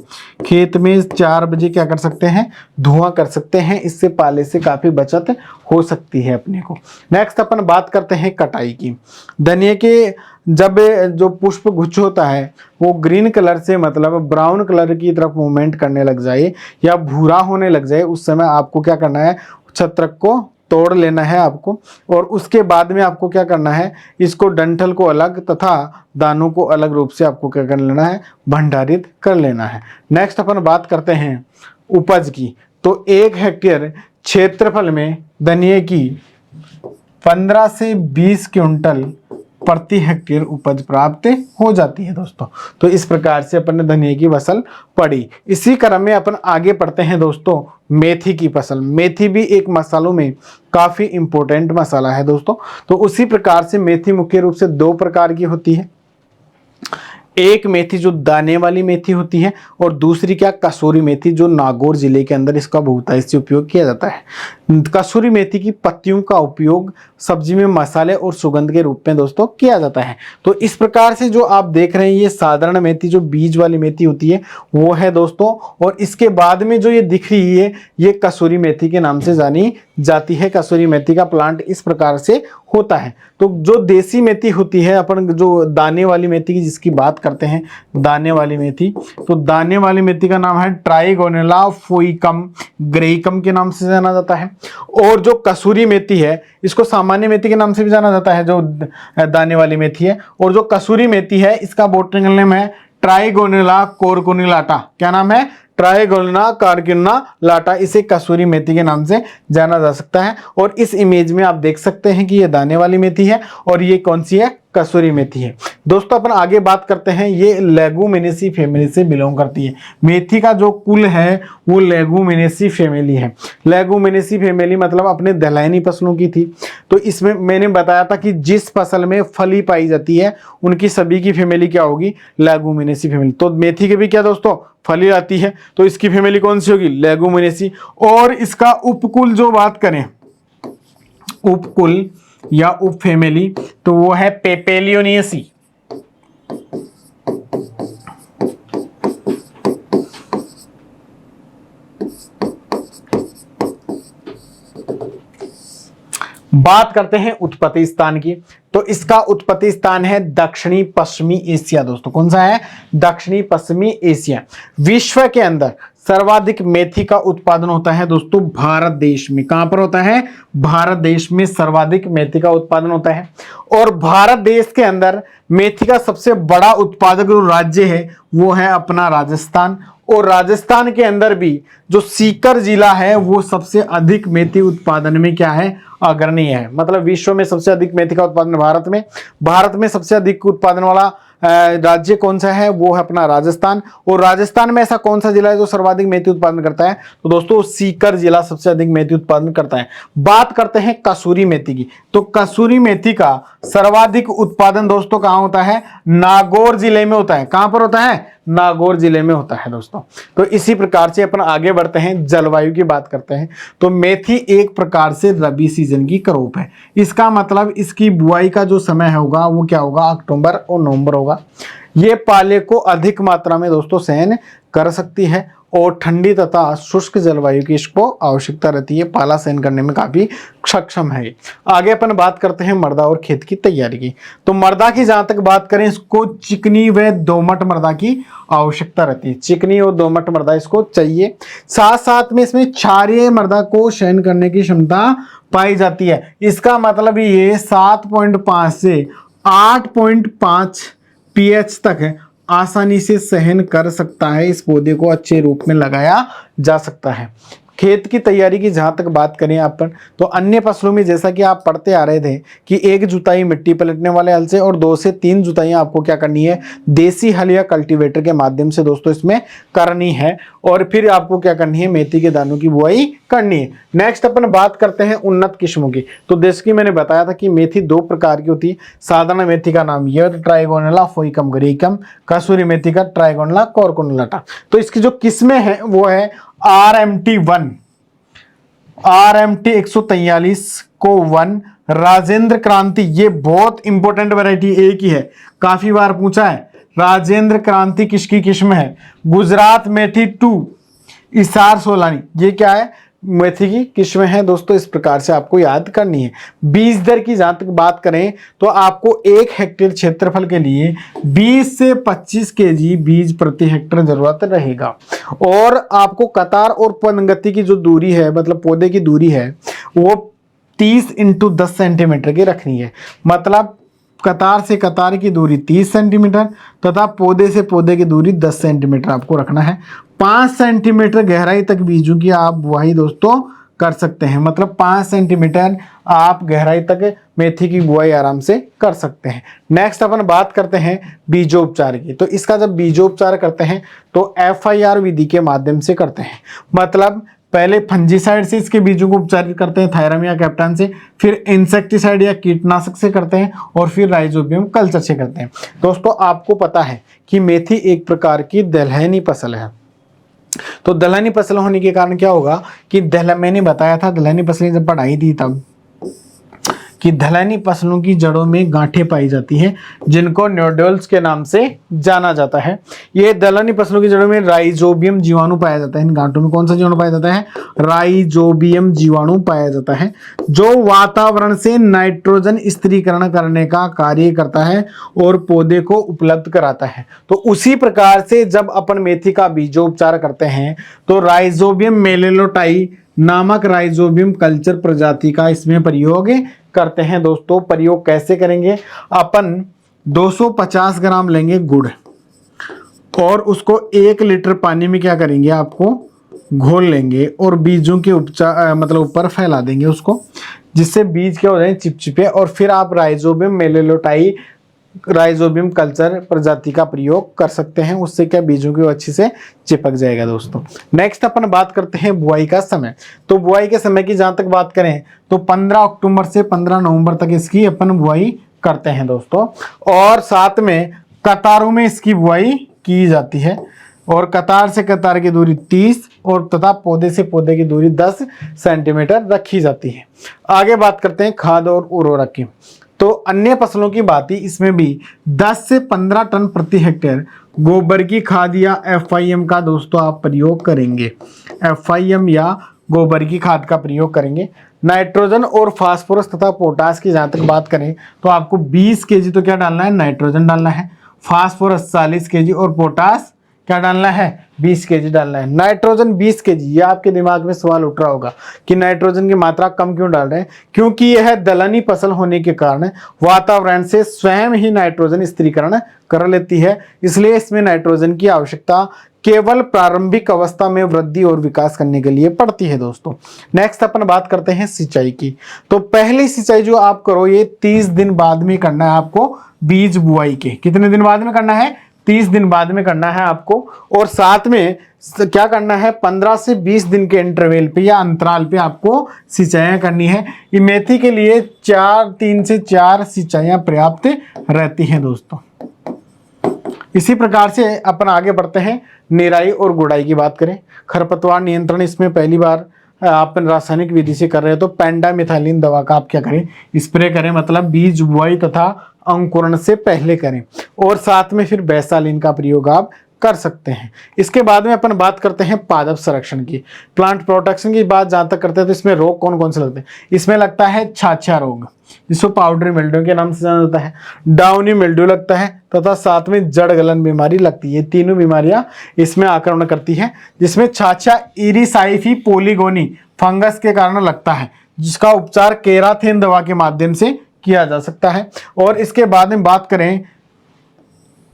खेत में 4 बजे क्या कर सकते हैं? धुआं कर सकते हैं। इससे पाले से काफी बचत हो सकती है अपने को। नेक्स्ट अपन बात करते हैं कटाई की। धनिये के जब जो पुष्प गुच्छ होता है वो ग्रीन कलर से मतलब ब्राउन कलर की तरफ मूवमेंट करने लग जाए या भूरा होने लग जाए, उस समय आपको क्या करना है? छत्रक को तोड़ लेना है आपको। और उसके बाद में आपको क्या करना है? इसको डंठल को अलग तथा दानों को अलग रूप से आपको क्या कर लेना है? भंडारित कर लेना है। नेक्स्ट अपन बात करते हैं उपज की। तो 1 हेक्टेयर क्षेत्रफल में धनिये की 15 से 20 क्विंटल प्रति हेक्टेयर उपज प्राप्त हो जाती है दोस्तों। तो इस प्रकार से अपन ने धनिये की फसल पड़ी। इसी क्रम में अपन आगे पढ़ते हैं दोस्तों मेथी की फसल। मेथी भी एक मसालों में काफी इंपॉर्टेंट मसाला है दोस्तों। तो उसी प्रकार से मेथी मुख्य रूप से 2 प्रकार की होती है। एक मेथी जो दाने वाली मेथी होती है, और दूसरी क्या? कसूरी मेथी, जो नागौर जिले के अंदर इसका बहुतायत से उपयोग किया जाता है। कसूरी मेथी की पत्तियों का उपयोग सब्जी में मसाले और सुगंध के रूप में दोस्तों किया जाता है। तो इस प्रकार से जो आप देख रहे हैं ये साधारण मेथी जो बीज वाली मेथी होती है वो है दोस्तों। और इसके बाद में जो ये दिख रही है ये कसूरी मेथी के नाम से जानी जाती है। कसूरी मेथी का प्लांट इस प्रकार से होता है। तो जो देसी मेथी होती है, अपन जो दाने वाली मेथी की जिसकी बात करते हैं, दाने वाली मेथी, तो दाने वाली मेथी का नाम है ट्राइगोनेला फोइकम ग्रेइकम के नाम से जाना जाता है। और जो कसूरी मेथी है इसको सामान्य मेथी के नाम से भी जाना जाता है, जो दाने वाली मेथी है। और जो कसूरी मेथी है इसका बॉटनिकल नेम है ट्राइगोनेला कोरकुनिलाटा। क्या नाम है? ट्राइगोनेला कोरकुनिलाटा। इसे कसूरी मेथी के नाम से जाना जा सकता है। और इस इमेज में आप देख सकते हैं कि ये दाने वाली मेथी है और ये कौन सी है? कसूरी मेथी है। दोस्तों अपन आगे बात करते हैं, ये लेगुमिनेसी फैमिली से बिलोंग करती है। मेथी का जो कुल है वो लेगुमिनेसी फैमिली है। लेगुमिनेसी फैमिली मतलब अपने दलहनी फसलों की थी। तो इसमें मैंने बताया था कि जिस फसल में फली पाई जाती है उनकी सभी की फैमिली क्या होगी? Leguminosae family. तो मेथी के भी क्या दोस्तों? फली आती है, तो इसकी फैमिली कौन सी होगी? लेगुमिनेसी। और इसका उपकुल जो बात करें, उपकुल या उप फैमिली, तो वो है पेपेलियोनियसी। बात करते हैं उत्पत्ति स्थान की, तो इसका उत्पत्ति स्थान है दक्षिणी पश्चिमी एशिया। दोस्तों कौन सा है? दक्षिणी पश्चिमी एशिया। विश्व के अंदर सर्वाधिक मेथी का उत्पादन होता है दोस्तों भारत देश में। कहां पर होता है? भारत देश में सर्वाधिक मेथी का उत्पादन होता है। और भारत देश के अंदर मेथी का सबसे बड़ा उत्पादक जो राज्य है वो है अपना राजस्थान। और राजस्थान के अंदर भी जो सीकर जिला है वो सबसे अधिक मेथी उत्पादन में क्या है? अग्रणी है। मतलब विश्व में सबसे अधिक मेथी का उत्पादन भारत में सबसे अधिक उत्पादन वाला राज्य कौन सा है? वो है अपना राजस्थान। और राजस्थान में ऐसा कौन सा जिला है जो सर्वाधिक मेथी उत्पादन करता है? तो दोस्तों सीकर जिला सबसे अधिक मेथी उत्पादन करता है। बात करते हैं कसूरी मेथी की, तो कसूरी मेथी का सर्वाधिक उत्पादन दोस्तों कहां होता है? नागौर जिले में होता है। कहां पर होता है? नागौर जिले में होता है दोस्तों। तो इसी प्रकार से अपन आगे बढ़ते हैं, जलवायु की बात करते हैं। तो मेथी एक प्रकार से रबी सीजन की क्रॉप है। इसका मतलब इसकी बुआई का जो समय होगा वो क्या होगा? अक्टूबर और नवंबर होगा। ये पाले को अधिक मात्रा में दोस्तों सहन कर सकती है और ठंडी तथा शुष्क जलवायु की इसको आवश्यकता रहती है। पाला सहन करने में काफी सक्षम है। आगे अपन बात करते हैं मृदा और खेत की तैयारी की। तो मृदा की जहां तक बात करें, इसको चिकनी व दोमट मृदा की आवश्यकता रहती है। चिकनी और दोमट मृदा इसको चाहिए। साथ साथ में इसमें क्षारीय मृदा को सहन करने की क्षमता पाई जाती है। इसका मतलब ये 7.5 से 8.5 pH तक आसानी से सहन कर सकता है। इस पौधे को अच्छे रूप में लगाया जा सकता है। खेत की तैयारी की जहां तक बात करें अपन, तो अन्य फसलों में जैसा कि आप पढ़ते आ रहे थे कि एक जुताई मिट्टी पलटने वाले हल से और 2 से 3 जुताइयां आपको क्या करनी है? देसी हल या कल्टीवेटर के माध्यम से दोस्तों इसमें करनी है। और फिर आपको क्या करनी है? मेथी के दानों की बुआई करनी है। नेक्स्ट अपन बात करते हैं उन्नत किस्मों की। तो जैसे कि मैंने बताया था कि मेथी 2 प्रकार की होती है। साधारण मेथी का नाम ये ट्राइगोनेला फोइकम ग्रेइकम, कसूरी मेथी का ट्राइगोनेला कोरकुनिलाटा। तो इसकी जो किस्में हैं वो है RMT1, RMT 143 को 1, राजेंद्र क्रांति, ये बहुत इंपॉर्टेंट वैरायटी एक ही है, काफी बार पूछा है। राजेंद्र क्रांति किसकी किस्म है? गुजरात मेथी 2, इसार सोलानी, ये क्या है? मेथी की किस्में हैं दोस्तों। इस प्रकार से आपको याद करनी है। बीज दर की जहां तक बात करें तो आपको 1 हेक्टेयर क्षेत्रफल के लिए 20 से 25 kg बीज प्रति हेक्टेयर जरूरत रहेगा। और आपको कतार और पंगति की जो दूरी है, मतलब पौधे की दूरी है, वो 30 × 10 सेंटीमीटर की रखनी है। मतलब कतार से कतार की दूरी 30 सेंटीमीटर तथा पौधे से पौधे की दूरी 10 सेंटीमीटर आपको रखना है। 5 सेंटीमीटर गहराई तक बीजों की आप बुआई दोस्तों कर सकते हैं। मतलब 5 सेंटीमीटर आप गहराई तक मेथी की बुआई आराम से कर सकते हैं। नेक्स्ट अपन बात करते हैं बीजोपचार की। तो इसका जब बीजोपचार करते हैं तो FIR विधि के माध्यम से करते हैं। मतलब पहले फंजीसाइड से इसके बीजों को उपचारित करते हैं, थायरम या कैप्टन से, फिर इंसेक्टिसाइड या कीटनाशक से करते हैं, और फिर राइजोबियम कल्चर से करते हैं। दोस्तों आपको पता है कि मेथी एक प्रकार की दलहनी फसल है। तो दलहनी फसल होने के कारण क्या होगा कि मैंने बताया था दलहनी फसलें जब पढ़ाई थी तब कि दलहनी फसलों की जड़ों में गांठें पाई जाती हैं, जिनको नोड्यूल्स के नाम से जाना जाता है। ये दलहनी फसलों की जड़ों में राइजोबियम जीवाणु पाया जाता है। इन गांठों में कौन सा जीवाणु पाया जाता है? राइजोबियम जीवाणु पाया जाता है, जो वातावरण से नाइट्रोजन स्थिरीकरण करने का कार्य करता है और पौधे को उपलब्ध कराता है। तो उसी प्रकार से जब अपन मेथी का बीजोपचार करते हैं तो राइजोबियम मेलेलोटाई नामक राइजोबियम कल्चर प्रजाति का इसमें प्रयोग करते हैं। दोस्तों प्रयोग कैसे करेंगे? अपन 250 ग्राम लेंगे गुड़ और उसको 1 लीटर पानी में क्या करेंगे? आपको घोल लेंगे और बीजों के उपचार मतलब ऊपर फैला देंगे उसको, जिससे बीज क्या हो जाए? चिपचिपे। और फिर आप राइजोबियम मेलेलोटाई राइजोबियम कल्चर प्रजाति का प्रयोग कर सकते हैं। उससे क्या बीजों की अच्छे से चिपक जाएगा। दोस्तों नेक्स्ट अपन बात करते हैं बुआई का समय। तो बुआई के समय की जहां तक बात करें तो 15 अक्टूबर से 15 नवंबर तक इसकी अपन बुआई करते हैं दोस्तों। और साथ में कतारों में इसकी बुआई की जाती है और कतार से कतार की दूरी 30 और तथा पौधे से पौधे की दूरी 10 सेंटीमीटर रखी जाती है। आगे बात करते हैं खाद और उर्वरक की। तो अन्य फसलों की बात ही इसमें भी 10 से 15 टन प्रति हेक्टेयर गोबर की खाद या FIM का दोस्तों आप प्रयोग करेंगे। FIM या गोबर की खाद का प्रयोग करेंगे। नाइट्रोजन और फास्फोरस तथा पोटास की जहां तक बात करें तो आपको 20 केजी तो क्या डालना है? नाइट्रोजन डालना है, फास्फोरस 40 केजी और पोटास क्या डालना है? 20 केजी डालना है। नाइट्रोजन 20 केजी, ये आपके दिमाग में सवाल उठ रहा होगा कि नाइट्रोजन की मात्रा कम क्यों डाल रहे हैं? क्योंकि यह दलहनी फसल होने के कारण वातावरण से स्वयं ही नाइट्रोजन स्थिरीकरण कर लेती है, इसलिए इसमें नाइट्रोजन की आवश्यकता केवल प्रारंभिक अवस्था में वृद्धि और विकास करने के लिए पड़ती है। दोस्तों नेक्स्ट अपन बात करते हैं सिंचाई की। तो पहली सिंचाई जो आप करो ये 30 दिन बाद में करना है आपको, बीज बुआई के। कितने दिन बाद में करना है? 30 दिन बाद में करना है आपको। और साथ में क्या करना है? 15 से 20 दिन के इंटरवल पे या अंतराल पे आपको सिंचाई करनी है। ये मेथी के लिए 3 से 4 सिंचाइयां पर्याप्त रहती हैं। दोस्तों इसी प्रकार से अपन आगे बढ़ते हैं निराई और गुड़ाई की बात करें। खरपतवार नियंत्रण इसमें पहली बार अपन रासायनिक विधि से कर रहे हैं तो पेंडामिथाइलिन दवा का आप क्या करें? स्प्रे करें, मतलब बीज बुआई तथा अंकुरण से पहले करें। और साथ में फिर बैसालिन का प्रयोग आप कर सकते हैं। इसके बाद में अपन बात करते हैं पादप संरक्षण की। प्लांट प्रोटेक्शन की बात जहां तक करते हैं तो इसमें रोग कौन कौन से लगते हैं? इसमें लगता है छाछा रोग, जिसको पाउडरी मिल्ड्यू के नाम से जाना जाता है, डाउनी मिल्ड्यू लगता है तथा साथ में जड़ गलन बीमारी लगती है। तीनों बीमारियां इसमें आक्रमण करती है, जिसमें छाछा इरिसाइफी पोलीगोनी फंगस के कारण लगता है, जिसका उपचार केराथिन दवा के माध्यम से किया जा सकता है। और इसके बाद में बात करें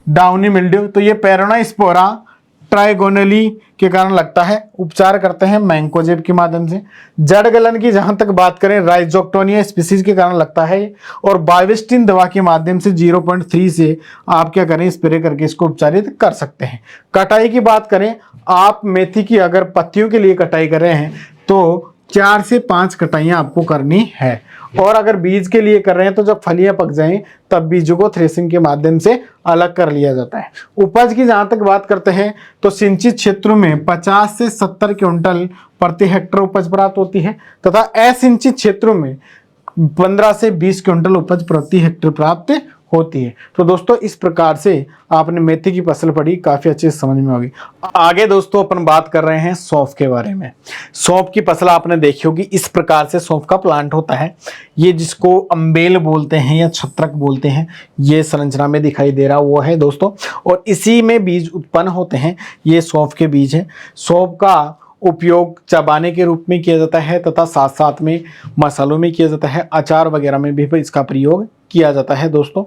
डाउनी मिल्ड्यू, तो ये पेरोनोस्पोरा ट्राइगोनली के कारण लगता है, उपचार करते हैं मैंकोजेब के माध्यम से। जड़ गलन की जहां तक बात करें राइजोक्टोनिया स्पीसीज के कारण लगता है और बाइवेस्टिन दवा के माध्यम से 0.3 से आप क्या करें? स्प्रे करके इसको उपचारित कर सकते हैं। कटाई की बात करें, आप मेथी की अगर पत्तियों के लिए कटाई कर रहे हैं तो 4 से 5 कटाइयां आपको करनी है। और अगर बीज के लिए कर रहे हैं तो जब फलियां पक जाएं तब बीजों को थ्रेसिंग के माध्यम से अलग कर लिया जाता है। उपज की जहां तक बात करते हैं तो सिंचित क्षेत्रों में 50 से 70 क्विंटल प्रति हेक्टेयर उपज प्राप्त होती है तथा असिंचित क्षेत्रों में 15 से 20 क्विंटल उपज प्रति हेक्टेयर प्राप्त होती है। तो दोस्तों इस प्रकार से आपने मेथी की फसल पढ़ी, काफी अच्छे से समझ में होगी। आगे दोस्तों अपन बात कर रहे हैं सौंफ के बारे में। सौंफ की फसल आपने देखी होगी, इस प्रकार से सौंफ का प्लांट होता है। ये जिसको अम्बेल बोलते हैं या छत्रक बोलते हैं, ये संरचना में दिखाई दे रहा वो है दोस्तों। और इसी में बीज उत्पन्न होते हैं, ये सौंफ के बीज है। सौंफ का उपयोग चबाने के रूप में किया जाता है तथा साथ साथ में मसालों में किया जाता है, अचार वगैरह में भी इसका प्रयोग किया जाता है दोस्तों।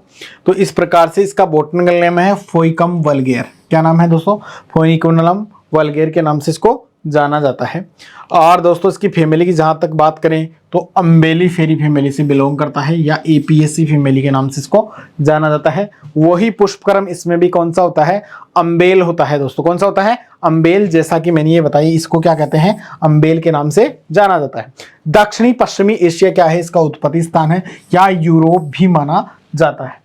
तो इस प्रकार से इसका बॉटनिकल नेम है फोइकम वल्गेर। क्या नाम है दोस्तों? फोइकम वल्गेर के नाम से इसको जाना जाता है। और दोस्तों इसकी फैमिली की जहां तक बात करें तो अम्बेली फेरी फैमिली से बिलोंग करता है या एपीएसी फैमिली के नाम से इसको जाना जाता है। वही पुष्पक्रम इसमें भी कौन सा होता है? अम्बेल होता है दोस्तों। कौन सा होता है? अम्बेल। जैसा कि मैंने ये बताई, इसको क्या कहते हैं? अम्बेल के नाम से जाना जाता है। दक्षिणी पश्चिमी एशिया क्या है? इसका उत्पत्ति स्थान है या यूरोप भी माना जाता है।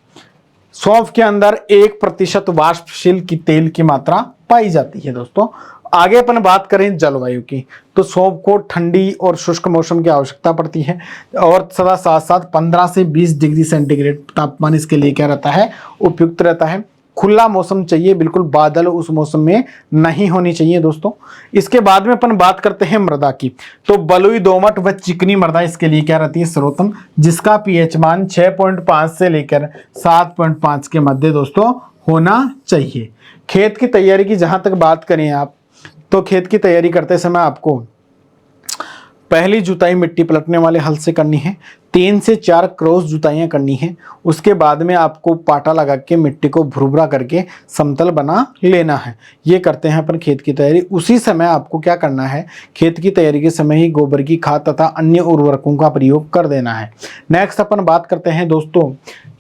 सौंफ के अंदर 1% वाष्पशील की तेल की मात्रा पाई जाती है दोस्तों। आगे अपन बात करें जलवायु की, तो सौंफ को ठंडी और शुष्क मौसम की आवश्यकता पड़ती है और सदा साथ साथ 15 से 20 डिग्री सेंटीग्रेड तापमान इसके लिए क्या रहता है, उपयुक्त रहता है। खुला मौसम चाहिए, बिल्कुल बादल उस मौसम में नहीं होनी चाहिए दोस्तों। इसके बाद में अपन बात करते हैं मृदा की, तो बलुई, दोमट व चिकनी मृदा इसके लिए क्या रहती है, सर्वोत्तम, जिसका पीएच मान 6.5 से लेकर 7.5 के मध्य दोस्तों होना चाहिए। खेत की तैयारी की जहां तक बात करें आप, तो खेत की तैयारी करते समय आपको पहली जुताई मिट्टी पलटने वाले हल से करनी है, 3 से 4 क्रॉस जुताइयां करनी है। उसके बाद में आपको पाटा लगा के मिट्टी को भुरभुरा करके समतल बना लेना है। ये करते हैं अपन खेत की तैयारी। उसी समय आपको क्या करना है, खेत की तैयारी के समय ही गोबर की खाद तथा अन्य उर्वरकों का प्रयोग कर देना है। नेक्स्ट अपन बात करते हैं दोस्तों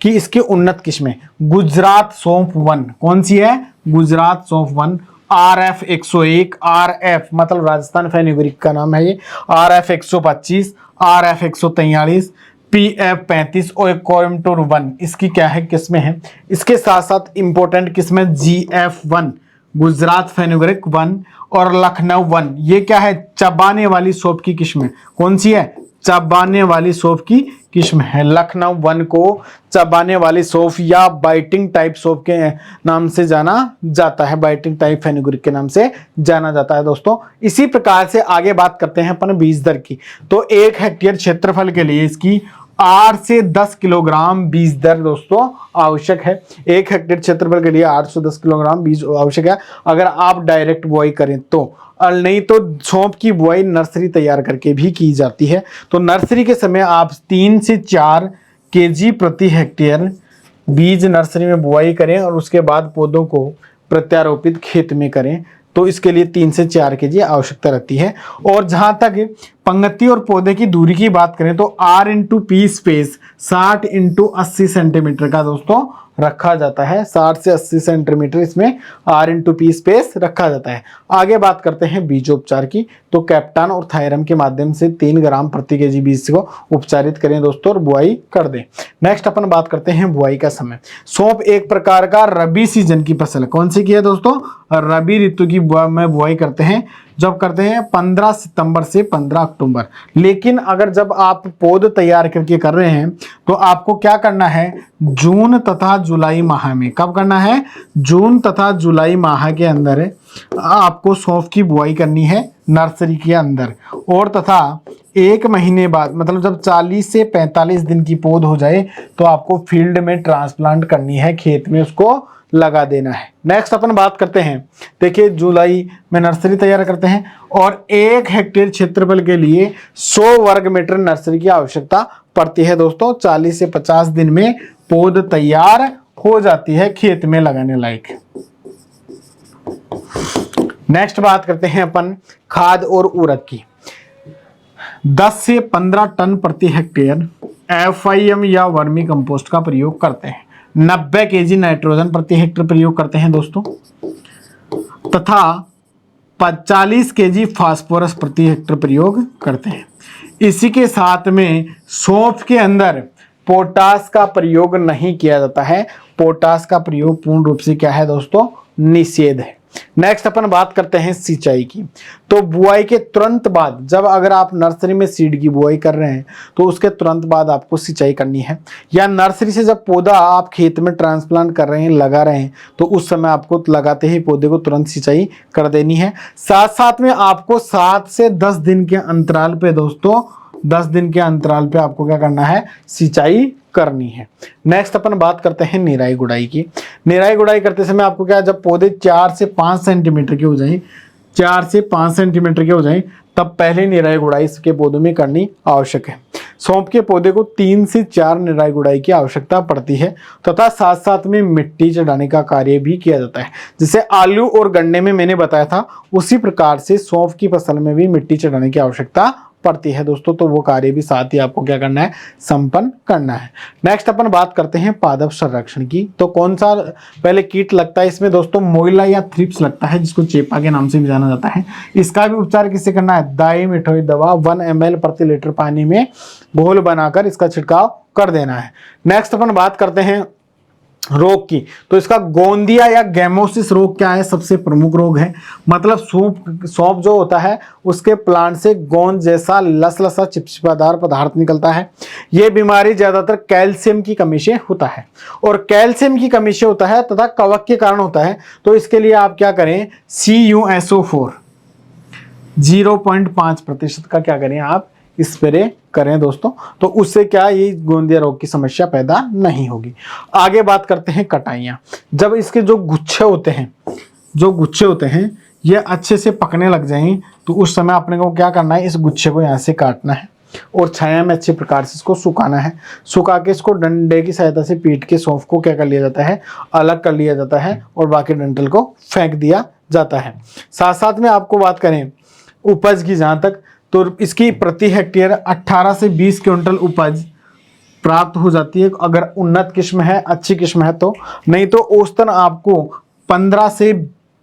कि इसकी उन्नत किस्में, गुजरात सौंफ 1 कौन सी है, गुजरात सौंफ 1, RF 101, RF मतलब राजस्थान फेनुग्रीक का नाम है ये, RF 125, RF 143, PF 35 और कोयम्बटूर 1, इसकी क्या है किस्में हैं। इसके साथ साथ इंपॉर्टेंट किस्में GF 1 गुजरात फेनुग्रीक 1 और लखनऊ 1, ये क्या है, चबाने वाली सौंफ की किस्में। कौन सी है, चबाने वाली सौंफ की किस्म है। लखनऊ 1 को चबाने वाली सौंफ या बाइटिंग टाइप सौंफ के नाम से जाना जाता है, बाइटिंग टाइप फेनुग्रीक के नाम से जाना जाता है दोस्तों। इसी प्रकार से आगे बात करते हैं अपन बीज दर की, तो 1 हेक्टेयर क्षेत्रफल के लिए इसकी 8 से 10 किलोग्राम बीज दर दोस्तों आवश्यक है। 1 हेक्टेयर क्षेत्रफल के लिए 8 से 10 किलोग्राम बीज आवश्यक है अगर आप डायरेक्ट बुआई करें तो, और नहीं तो सौंफ की बुआई नर्सरी तैयार करके भी की जाती है। तो नर्सरी के समय आप 3 से 4 केजी प्रति हेक्टेयर बीज नर्सरी में बुआई करें और उसके बाद पौधों को प्रत्यारोपित खेत में करें, तो इसके लिए 3 से 4 केजी आवश्यकता रहती है। और जहां तक पंक्ति और पौधे की दूरी की बात करें तो R/P स्पेस 60 × 80 सेंटीमीटर का दोस्तों रखा जाता है। 60 से 80 सेंटीमीटर इसमें R/P स्पेस रखा जाता है। आगे बात करते हैं बीजोपचार की, तो कैप्टान और थायरम के माध्यम से 3 ग्राम प्रति केजी बीज को उपचारित करें दोस्तों और बुआई कर दें। नेक्स्ट अपन बात करते हैं बुआई का समय। सौंफ एक प्रकार का रबी सीजन की फसल है। कौन सी की है दोस्तों, रबी ऋतु की में बुआई करते हैं। जब करते हैं 15 सितंबर से 15 अक्टूबर। लेकिन अगर जब आप पौध तैयार करके कर रहे हैं तो आपको क्या करना है, जून तथा जुलाई माह में, कब करना है, जून तथा जुलाई माह के अंदर आपको सौंफ की बुआई करनी है नर्सरी के अंदर। और तथा 1 महीने बाद मतलब जब 40 से 45 दिन की पौध हो जाए तो आपको फील्ड में ट्रांसप्लांट करनी है, खेत में उसको लगा देना है। नेक्स्ट अपन बात करते हैं, देखिए जुलाई में नर्सरी तैयार करते हैं और 1 हेक्टेयर क्षेत्रफल के लिए 100 वर्ग मीटर नर्सरी की आवश्यकता पड़ती है दोस्तों। 40 से 50 दिन में पौध तैयार हो जाती है खेत में लगाने लायक। नेक्स्ट बात करते हैं अपन खाद और उर्वरक की। 10 से 15 टन प्रति हेक्टेयर FIM या वर्मी कंपोस्ट का प्रयोग करते हैं। 90 केजी नाइट्रोजन प्रति हेक्टेयर प्रयोग करते हैं दोस्तों, तथा 45 केजी फास्फोरस प्रति हेक्टेयर प्रयोग करते हैं। इसी के साथ में सौंफ के अंदर पोटास का प्रयोग नहीं किया जाता है। पोटास का प्रयोग पूर्ण रूप से क्या है दोस्तों, निषेध है। नेक्स्ट अपन बात करते हैं सिंचाई की, तो बुआई के तुरंत बाद, जब अगर आप नर्सरी में सीड की बुआई कर रहे हैं तो उसके तुरंत बाद आपको सिंचाई करनी है, या नर्सरी से जब पौधा आप खेत में ट्रांसप्लांट कर रहे हैं, लगा रहे हैं, तो उस समय आपको लगाते ही पौधे को तुरंत सिंचाई कर देनी है। साथ साथ में आपको 7 से 10 दिन के अंतराल पे दोस्तों, 10 दिन के अंतराल पे आपको क्या करना है, सिंचाई करनी है। नेक्स्ट अपन बात करते हैं निराई गुड़ाई की। निराई गुड़ाई करते समय आपको क्या, जब पौधे 4 से 5 सेंटीमीटर के हो जाएं, 4 से 5 सेंटीमीटर के हो जाएं, तब पहले निराई गुड़ाई इसके पौधों में करनी आवश्यक है। सौंफ के पौधे को 3 से 4 निराई गुड़ाई की आवश्यकता पड़ती है, तथा साथ साथ में मिट्टी चढ़ाने का कार्य भी किया जाता है। जैसे आलू और गन्ने में मैंने बताया था, उसी प्रकार से सौंफ की फसल में भी मिट्टी चढ़ाने की आवश्यकता पड़ती है दोस्तों, तो वो कार्य भी साथ ही आपको क्या करना है, संपन्न करना है। नेक्स्ट अपन बात करते हैं पादप संरक्षण की, तो कौन सा पहले कीट लगता है इसमें दोस्तों, मोइला या थ्रिप्स लगता है, जिसको चेपा के नाम से भी जाना जाता है। इसका भी उपचार किससे करना है, डाइमिथाइल दवा 1 ml प्रति लीटर पानी में घोल बनाकर इसका छिड़काव कर देना है। नेक्स्ट अपन बात करते हैं रोग की, तो इसका गोंदिया या गैमोसिस रोग क्या है, सबसे प्रमुख रोग है। मतलब सौंफ जो होता है उसके प्लांट से गोंद जैसा लसलसा चिपचिपादार पदार्थ निकलता है। यह बीमारी ज्यादातर कैल्शियम की कमी से होता है, और कैल्शियम की कमी से होता है तथा कवक के कारण होता है। तो इसके लिए आप क्या करें, CuSO4 0.5% का क्या करें आप स्प्रे करें दोस्तों, तो उससे क्या ये गोंदिया रोग की समस्या पैदा नहीं होगी। आगे बात करते हैं कटाइयां। जब इसके जो गुच्छे होते हैं ये अच्छे से पकने लग जाएं, तो उस समय अपने को क्या करना है, इस गुच्छे को यहाँ से काटना है और छाया में अच्छे प्रकार से इसको सुखाना है। सुखा के इसको डंडे की सहायता से पीट के सौंफ को क्या कर लिया जाता है, अलग कर लिया जाता है और बाकी डंठल को फेंक दिया जाता है। साथ साथ में आपको बात करें उपज की, जहां तक तो इसकी प्रति हेक्टेयर 18 से 20 क्विंटल उपज प्राप्त हो जाती है अगर उन्नत किस्म है, अच्छी किस्म है तो। नहीं तो औसतन आपको 15 से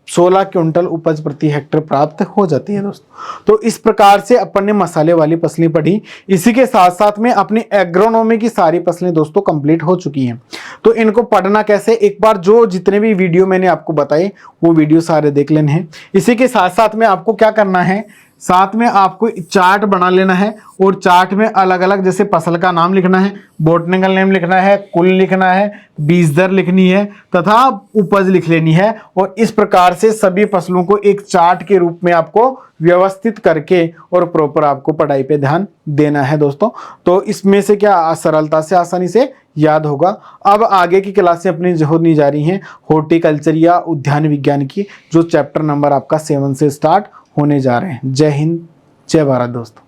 16 क्विंटल उपज प्रति हेक्टेयर प्राप्त हो जाती है दोस्तों। तो इस प्रकार से अपन ने मसाले वाली फसलें पढ़ी। इसी के साथ साथ में अपनी एग्रोनॉमी की सारी फसलें दोस्तों कंप्लीट हो चुकी हैं। तो इनको पढ़ना कैसे, एक बार जो जितने भी वीडियो मैंने आपको बताए वो वीडियो सारे देख लेने हैं। इसी के साथ साथ में आपको क्या करना है, साथ में आपको चार्ट बना लेना है और चार्ट में अलग अलग जैसे फसल का नाम लिखना है, बॉटनिकल नेम लिखना है, कुल लिखना है, बीज दर लिखनी है तथा उपज लिख लेनी है। और इस प्रकार से सभी फसलों को एक चार्ट के रूप में आपको व्यवस्थित करके और प्रॉपर आपको पढ़ाई पे ध्यान देना है दोस्तों। तो इसमें से क्या सरलता से आसानी से याद होगा। अब आगे की क्लासें अपनी होनी जा रही हैं हॉर्टिकल्चर या उद्यान विज्ञान की, जो चैप्टर नंबर आपका 7 से स्टार्ट होने जा रहे हैं। जय हिंद, जय भारत दोस्तों।